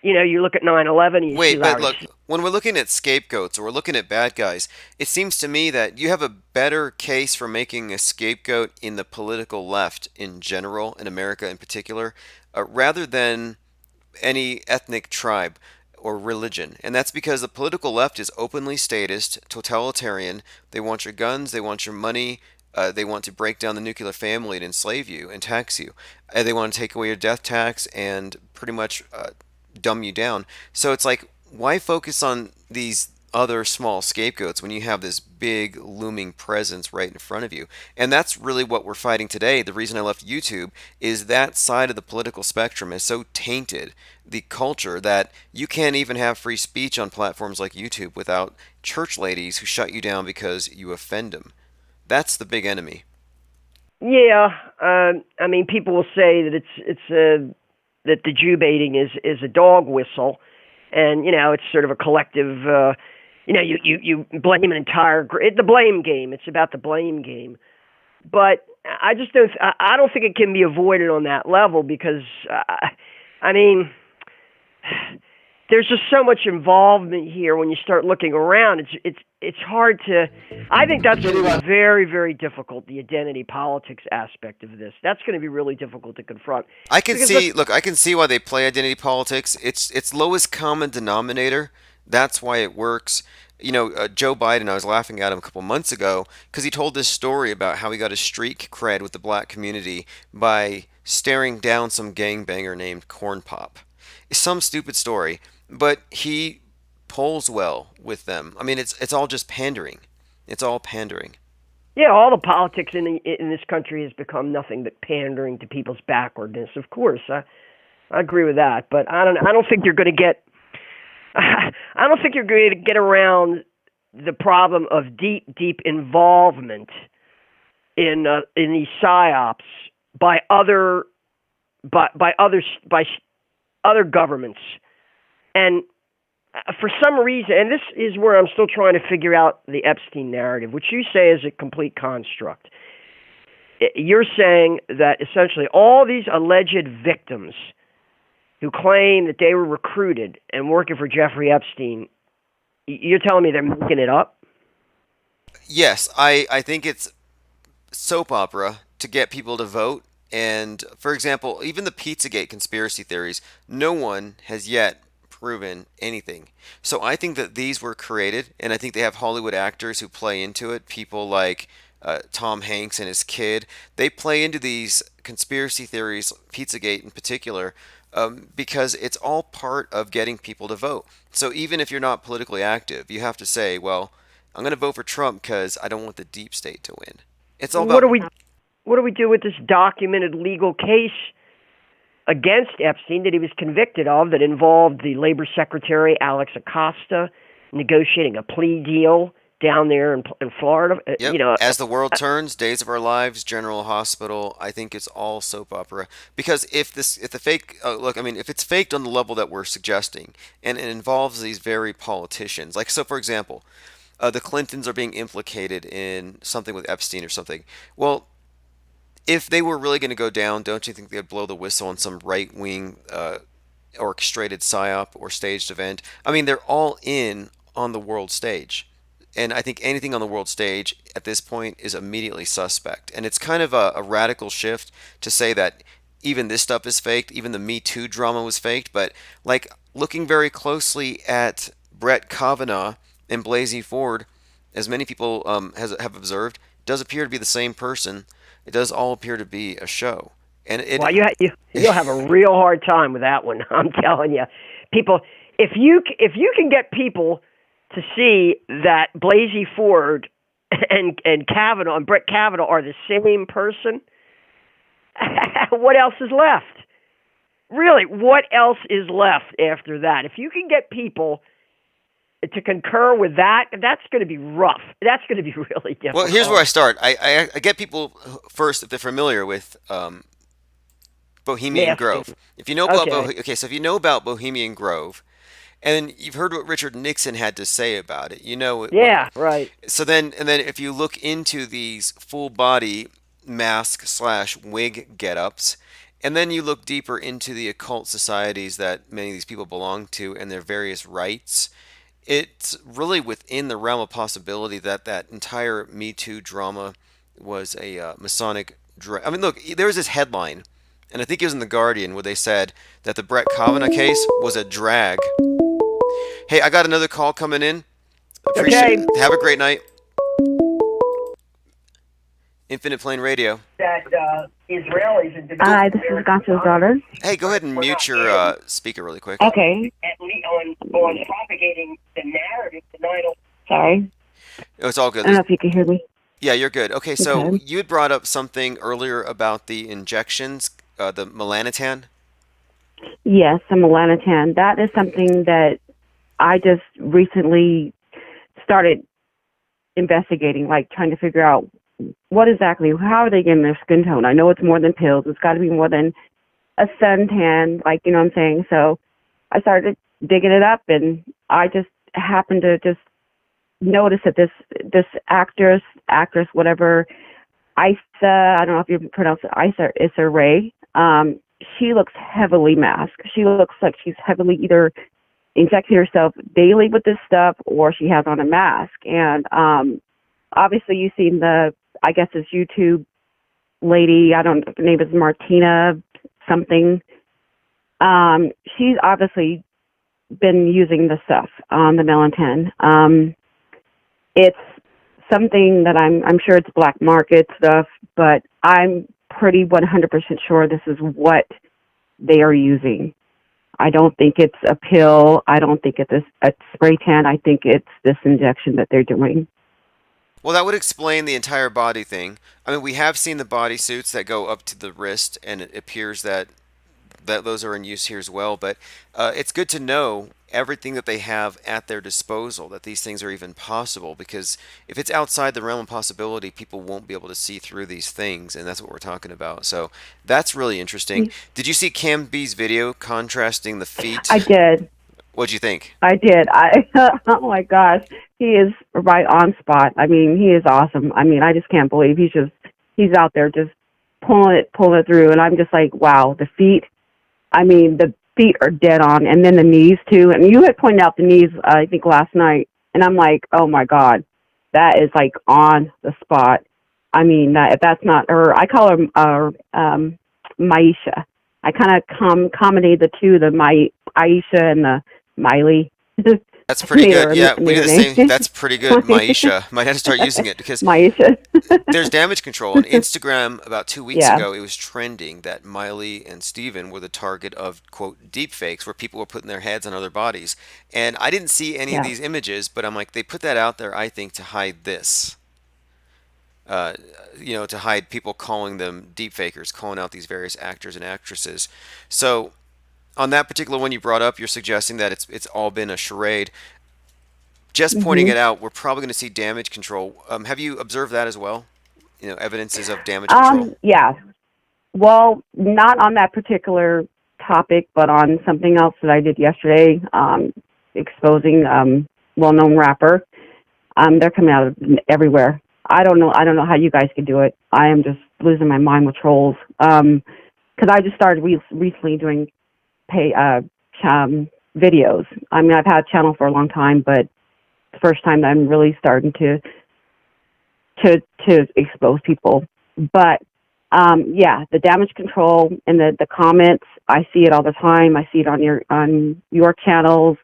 You look at 9/11. Wait, but look, when we're looking at scapegoats or we're looking at bad guys, it seems to me that you have a better case for making a scapegoat in the political left in general, in America in particular, rather than any ethnic tribe or religion. And that's because the political left is openly statist, totalitarian. They want your guns, they want your money, they want to break down the nuclear family and enslave you and tax you. They want to take away your death tax and pretty much dumb you down. So it's like, why focus on these other small scapegoats when you have this big looming presence right in front of you? And that's really what we're fighting today. The reason I left YouTube is that side of the political spectrum is so tainted, the culture, that you can't even have free speech on platforms like YouTube without church ladies who shut you down because you offend them. That's the big enemy. Yeah, people will say that that the Jew baiting is a dog whistle, and it's sort of a collective. You blame an entire the blame game. It's about the blame game, but I just don't. I don't think it can be avoided on that level because there's just so much involvement here when you start looking around. It's hard to. I think that's going to be very, very difficult. The identity politics aspect of this. That's going to be really difficult to confront. I can see why they play identity politics. It's lowest common denominator. That's why it works. Joe Biden, I was laughing at him a couple months ago because he told this story about how he got his street cred with the black community by staring down some gangbanger named Corn Pop. It's some stupid story, but he polls well with them. It's all just pandering. It's all pandering. Yeah, all the politics in this country has become nothing but pandering to people's backwardness. Of course, I agree with that, but I don't think you're going to get. I don't think you're going to get around the problem of deep involvement in these psyops by other governments, and for some reason, and this is where I'm still trying to figure out the Epstein narrative, which you say is a complete construct. You're saying that essentially all these alleged victims who claim that they were recruited and working for Jeffrey Epstein, you're telling me they're making it up? Yes, I think it's soap opera to get people to vote. And, for example, even the Pizzagate conspiracy theories, no one has yet proven anything. So I think that these were created, and I think they have Hollywood actors who play into it. People like Tom Hanks and his kid. They play into these conspiracy theories, Pizzagate in particular, because it's all part of getting people to vote. So even if you're not politically active, you have to say, well, I'm going to vote for Trump because I don't want the deep state to win. It's all about... What do we do with this documented legal case against Epstein that he was convicted of that involved the Labor Secretary, Alex Acosta, negotiating a plea deal down there in Florida. Yep. As the world turns, Days of Our Lives, General Hospital. I think it's all soap opera. Because if the fake, look, I mean, if it's faked on the level that we're suggesting, and it involves these very politicians, like so, for example, the Clintons are being implicated in something with Epstein or something. Well, if they were really going to go down, don't you think they'd blow the whistle on some right-wing orchestrated psyop or staged event? I mean, they're all in on the world stage. And I think anything on the world stage at this point is immediately suspect. And it's kind of a radical shift to say that even this stuff is faked, even the Me Too drama was faked. But like looking very closely at Brett Kavanaugh and Blasey Ford, as many people have observed, does appear to be the same person. It does all appear to be a show. And well, you'll have a real hard time with that one. I'm telling you, people. If you can get people to see that Blasey Ford and Kavanaugh and Brett Kavanaugh are the same person, what else is left? Really, what else is left after that? If you can get people to concur with that, that's going to be rough. That's going to be really difficult. Well, here's where I start. I get people first if they're familiar with Bohemian Grove. If you know about so if you know about Bohemian Grove, and you've heard what Richard Nixon had to say about it, you know. Right. So then if you look into these full body mask / wig get-ups, and then you look deeper into the occult societies that many of these people belong to and their various rites, it's really within the realm of possibility that that entire Me Too drama was a Masonic I mean, look, there was this headline, and I think it was in The Guardian, where they said that the Brett Kavanaugh case was a drag. Hey, I got another call coming in. Appreciate it. Have a great night. Infinite Plane Radio. That Israelis and Hi, this is Gotcha's daughter. Hey, go ahead and mute your speaker really quick. Okay. on propagating the narrative tonight. Sorry. Oh, it's all good. I don't know if you can hear me. Yeah, you're good. Okay, so Okay. you had brought up something earlier about the injections, the melanotan. Yes, I'm melanotan. That is something that I just recently started investigating, like trying to figure out what exactly, how are they getting their skin tone? I know it's more than pills. It's got to be more than a suntan, like, you know what I'm saying? So I started digging it up, and I just happened to just notice that this actress, whatever, Isa, I don't know if you pronounce it Issa Rae, she looks heavily masked. She looks like she's heavily either injecting herself daily with this stuff or she has on a mask. And obviously you've seen I guess this YouTube lady, I don't know if her name is Martina something. She's obviously been using the stuff, the melatonin. It's something that I'm sure it's black market stuff, but I'm pretty 100% sure this is what they are using. I don't think it's a pill. I don't think it's a spray tan. I think it's this injection that they're doing. Well, that would explain the entire body thing. I mean, we have seen the bodysuits that go up to the wrist, and it appears that those are in use here as well. But it's good to know everything that they have at their disposal, that these things are even possible, because if it's outside the realm of possibility, people won't be able to see through these things, and that's what we're talking about. So that's really interesting. Did you see Cam B's video contrasting the feet? I did. What'd you think? I did. Oh my gosh, he is right on spot. I mean, he is awesome. I mean, I just can't believe he's out there just pulling it through, and I'm just like, wow, the feet. I mean, the feet are dead on, and then the knees too. And you had pointed out the knees, I think last night, and I'm like, oh my god, that is like on the spot. I mean, if that's not her, I call her Maisha. I kind of combinate the two, the Aisha and the Miley. That's pretty good. Yeah, we did the same. That's pretty good, Maisha. Might have to start using it because Maisha. There's damage control. On Instagram about 2 weeks ago, it was trending that Miley and Steven were the target of, quote, deep fakes, where people were putting their heads on other bodies. And I didn't see any of these images, but I'm like, they put that out there, I think, to hide this. To hide people calling them deep fakers, calling out these various actors and actresses. So on that particular one you brought up, you're suggesting that it's all been a charade. just pointing it out, we're probably going to see damage control. Have you observed that as well? Evidences of damage control? Yeah. Well, not on that particular topic, but on something else that I did yesterday, exposing well-known rapper. They're coming out of everywhere. I don't know how you guys could do it. I am just losing my mind with trolls. Because I just started recently doing videos. I mean, I've had a channel for a long time, but the first time that I'm really starting to expose people. But yeah, the damage control and the comments, I see it all the time. I see it on your channels,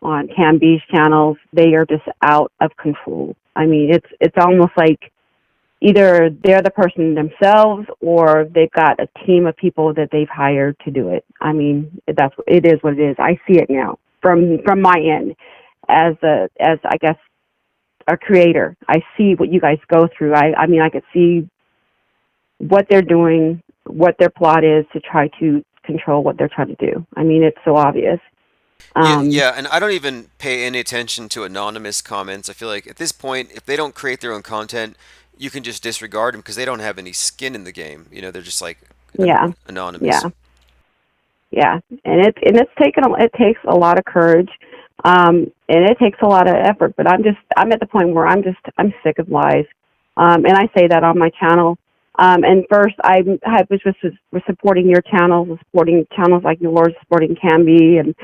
on Cam B's channels. They are just out of control. I mean, it's almost like either they're the person themselves or they've got a team of people that they've hired to do it. I mean, it is what it is. I see it now from my end as I guess a creator. I see what you guys go through. I mean, I could see what they're doing, what their plot is to try to control what they're trying to do. I mean, it's so obvious. Yeah, and I don't even pay any attention to anonymous comments. I feel like at this point, if they don't create their own content, you can just disregard them because they don't have any skin in the game. They're just like anonymous. Yeah, and it takes a lot of courage, and it takes a lot of effort. But I'm at the point where I'm sick of lies, and I say that on my channel. And first, was supporting your channels, supporting channels like yours, supporting Camby, and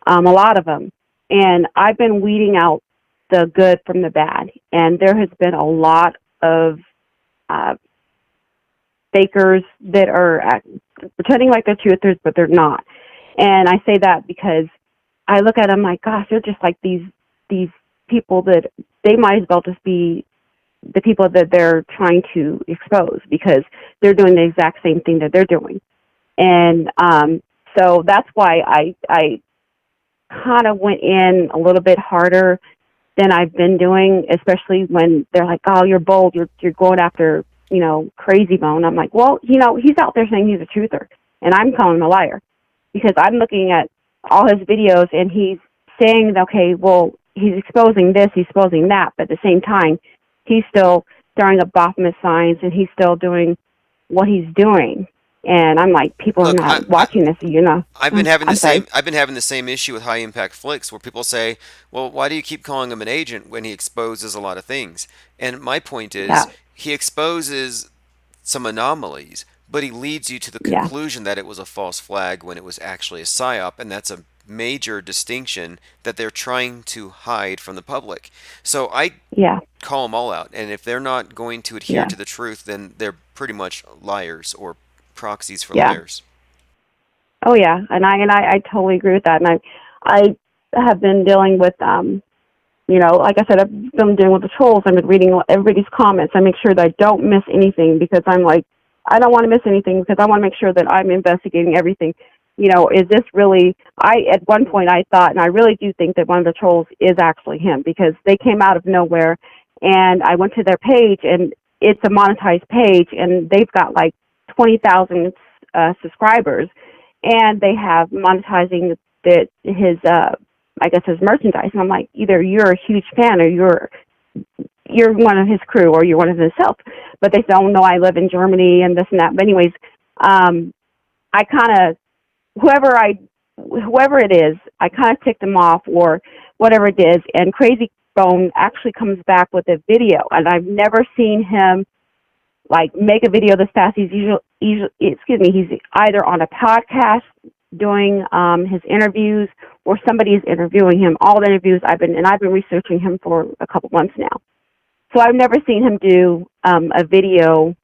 a lot of them. And I've been weeding out the good from the bad. And there has been a lot of fakers that are pretending like they're truthers, but they're not. And I say that because I look at them like, gosh, they're just like these people that they might as well just be the people that they're trying to expose because they're doing the exact same thing that they're doing. And so that's why I kind of went in a little bit harder than I've been doing, especially when they're like, oh, you're bold, you're going after, Crazy Bone. I'm like, well, he's out there saying he's a truther, and I'm calling him a liar because I'm looking at all his videos and he's saying, okay, well, he's exposing this, he's exposing that, but at the same time, he's still throwing up Baphomet signs and he's still doing what he's doing. And I'm like, people are not watching this, I've been having the same issue with High Impact Flicks where people say, well, why do you keep calling him an agent when he exposes a lot of things? And my point is, he exposes some anomalies, but he leads you to the conclusion that it was a false flag when it was actually a psyop, and that's a major distinction that they're trying to hide from the public. So I call them all out, and if they're not going to adhere to the truth, then they're pretty much liars or proxies for liars. Oh yeah, and I totally agree with that. And I have been dealing with like I said, I've been dealing with the trolls. I've been reading everybody's comments. I make sure that I don't miss anything because I'm like, I don't want to miss anything because I want to make sure that I'm investigating everything. Is this really, at one point I thought, and I really do think that one of the trolls is actually him because they came out of nowhere and I went to their page and it's a monetized page and they've got like 20,000 subscribers and they have monetizing his merchandise. And I'm like, either you're a huge fan or you're one of his crew or you're one of himself. But they said, oh no, I live in Germany and this and that. But anyways, I kind of, whoever it is, I kind of ticked them off or whatever it is. And Crazy Bone actually comes back with a video, and I've never seen him like make a video this fast. He's he's either on a podcast doing his interviews or somebody is interviewing him. All the interviews I've been researching him for a couple months now. So I've never seen him do a video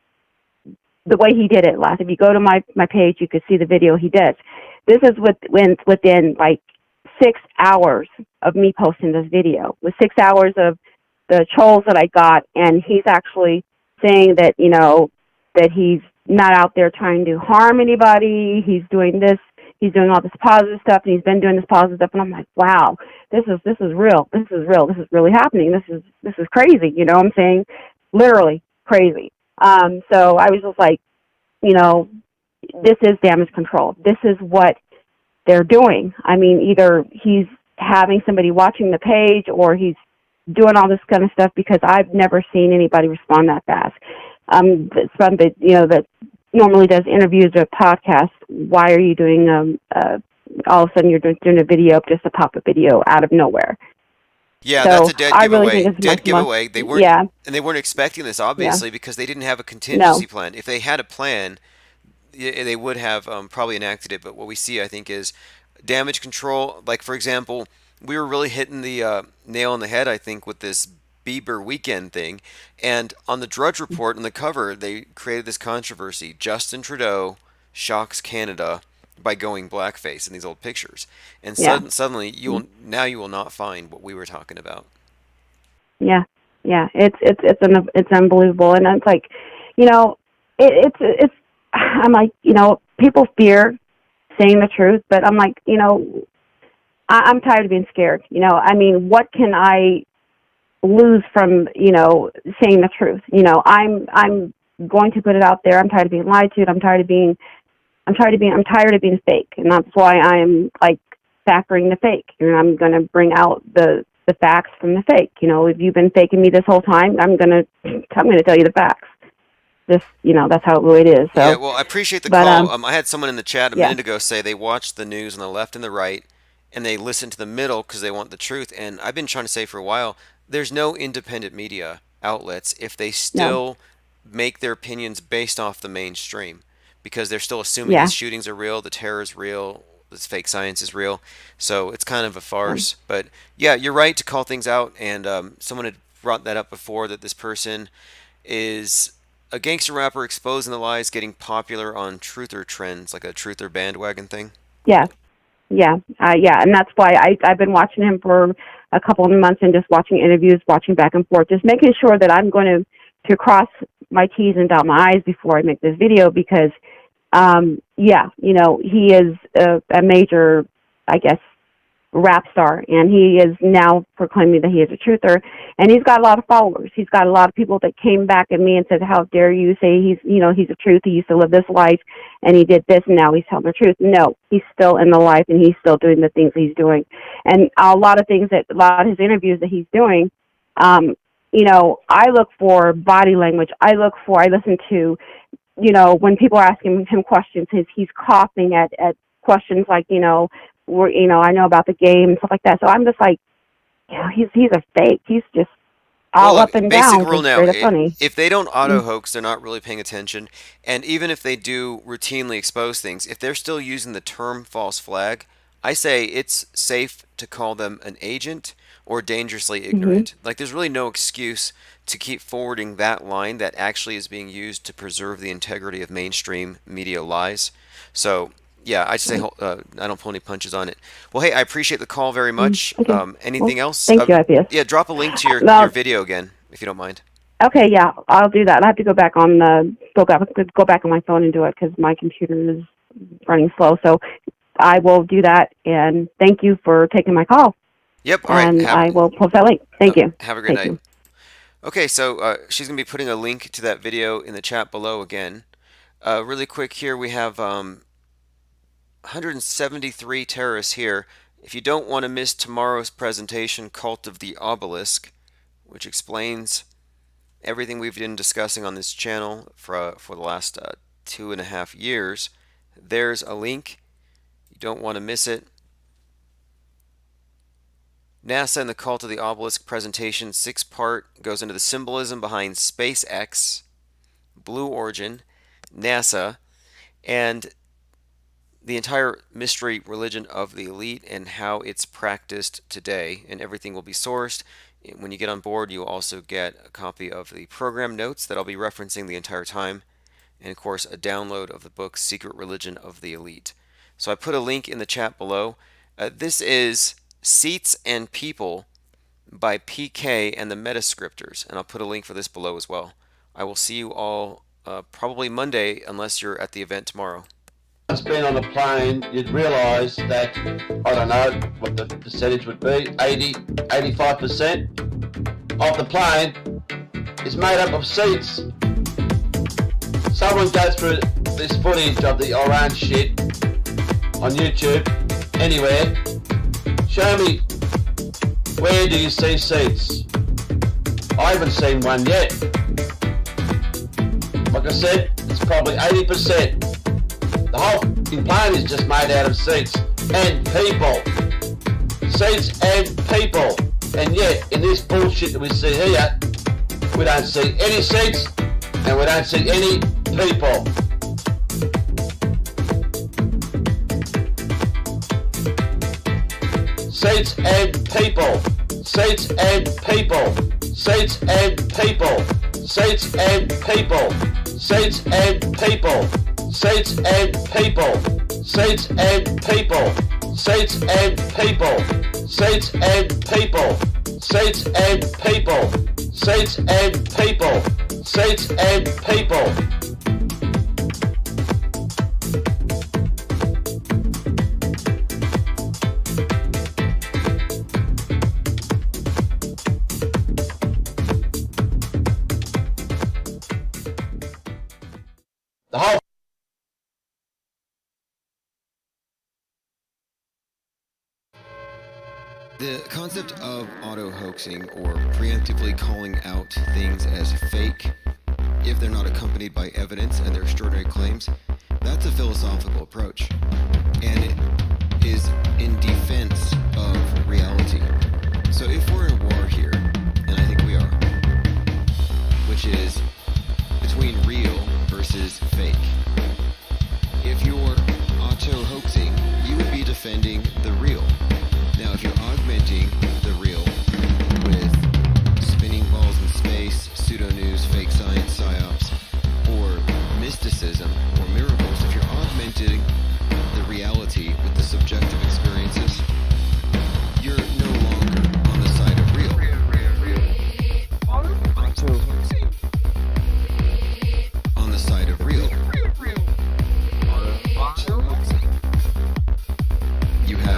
the way he did it last. If you go to my page, you could see the video he did. This is within like 6 hours of me posting this video, with 6 hours of the trolls that I got, and he's actually saying that, that he's not out there trying to harm anybody. He's doing this. He's doing all this positive stuff, and he's been doing this positive stuff. And I'm like, wow, this is real. This is real. This is really happening. This is crazy. You know what I'm saying? Literally crazy. So I was just like, this is damage control. This is what they're doing. I mean, either he's having somebody watching the page or he's doing all this kind of stuff because I've never seen anybody respond that fast. Some that that normally does interviews or podcasts. Why are you doing all of a sudden you're doing a video, just a pop-up video out of nowhere? Yeah, So that's a dead I giveaway. really think it's Dead much giveaway. They weren't, yeah. and they weren't expecting this obviously because they didn't have a No. contingency plan. If they had a plan, they would have probably enacted it. But what we see, I think, is damage control. Like for example, we were really hitting the nail on the head, I think, with this Bieber weekend thing. And on the Drudge Report, on the cover, they created this controversy. Justin Trudeau shocks Canada by going blackface in these old pictures, and Yeah. suddenly you will not find what we were talking about. Yeah, yeah, it's unbelievable, and it's like, it's I'm like, people fear saying the truth, but I'm like, I'm tired of being scared. I mean, what can I lose from saying the truth? I'm going to put it out there. I'm tired of being lied to. I'm tired of being fake, and that's why I'm like factoring the fake. I'm going to bring out the facts from the fake. If you've been faking me this whole time, I'm going to tell you the facts. Just that's how it is. So, yeah, well, I appreciate the call. I had someone in the chat a minute ago say they watch the news on the left and the right, and they listen to the middle because they want the truth. And I've been trying to say for a while, there's no independent media outlets if they still make their opinions based off the mainstream, because they're still assuming these shootings are real, the terror is real, this fake science is real. So it's kind of a farce. But yeah, you're right to call things out. And someone had brought that up before, that this person is a gangster rapper exposing the lies, getting popular on truther trends, like a truther bandwagon thing. Yeah, and that's why I've been watching him for a couple of months and just watching interviews, watching back and forth, just making sure that I'm going to cross my T's and dot my I's before I make this video, because he is a major, I guess, rap star, and he is now proclaiming that he is a truther, and he's got a lot of followers. He's got a lot of people that came back at me and said, how dare you say he's a truth, he used to live this life and he did this and now he's telling the truth. No, he's still in the life and he's still doing the things he's doing. And a lot of his interviews that he's doing, I look for body language. I listen to, when people are asking him questions, he's coughing at questions like, I know about the game and stuff like that. So I'm just like, he's a fake. He's just all up and down. Basic rule now: if they don't auto hoax, they're not really paying attention. And even if they do routinely expose things, if they're still using the term false flag, I say it's safe to call them an agent or dangerously ignorant. Like, there's really no excuse to keep forwarding that line that actually is being used to preserve the integrity of mainstream media lies. So yeah, I just say I don't pull any punches on it. Well, hey, I appreciate the call very much. Okay. Anything else? Thank you, IPS. Yeah, drop a link to your video again, if you don't mind. Okay, yeah, I'll do that. I have to go back on my phone and do it because my computer is running slow. So I will do that, and thank you for taking my call. Yep, all right. And I will post that link. Thank you. Have a great Thank night. you. Okay, so she's going to be putting a link to that video in the chat below again. Really quick here, we have 173 terrorists here. If you don't want to miss tomorrow's presentation, Cult of the Obelisk, which explains everything we've been discussing on this channel for the last 2.5 years, there's a link. You don't want to miss it. NASA and the Cult of the Obelisk presentation, 6-part, goes into the symbolism behind SpaceX, Blue Origin, NASA, and the entire mystery religion of the elite and how it's practiced today. And everything will be sourced. When you get on board, you'll also get a copy of the program notes that I'll be referencing the entire time, and of course a download of the book Secret Religion of the Elite. So I put a link in the chat below. This is Seats and People by PK and the Metascriptors, and I'll put a link for this below as well. I will see you all probably Monday, unless you're at the event tomorrow. Once been on a plane, you'd realise that, I don't know what the percentage would be, 85% of the plane is made up of seats. Someone go through this footage of the Orange shit on YouTube, anywhere. Show me, where do you see seats? I haven't seen one yet. Like I said, it's probably 80%. The whole plane is just made out of seats and people. Seats and people. And yet, in this bullshit that we see here, we don't see any seats and we don't see any people. Seats and people. Seats and people. Seats and people. Seats and people. Seats and people. Seats and people. Seats and people. Seats and people. Seats and people. Seats and people. Seats and people. Seats and people. The whole The concept of auto-hoaxing, or preemptively calling out things as fake if they're not accompanied by evidence and their extraordinary claims, that's a philosophical approach. And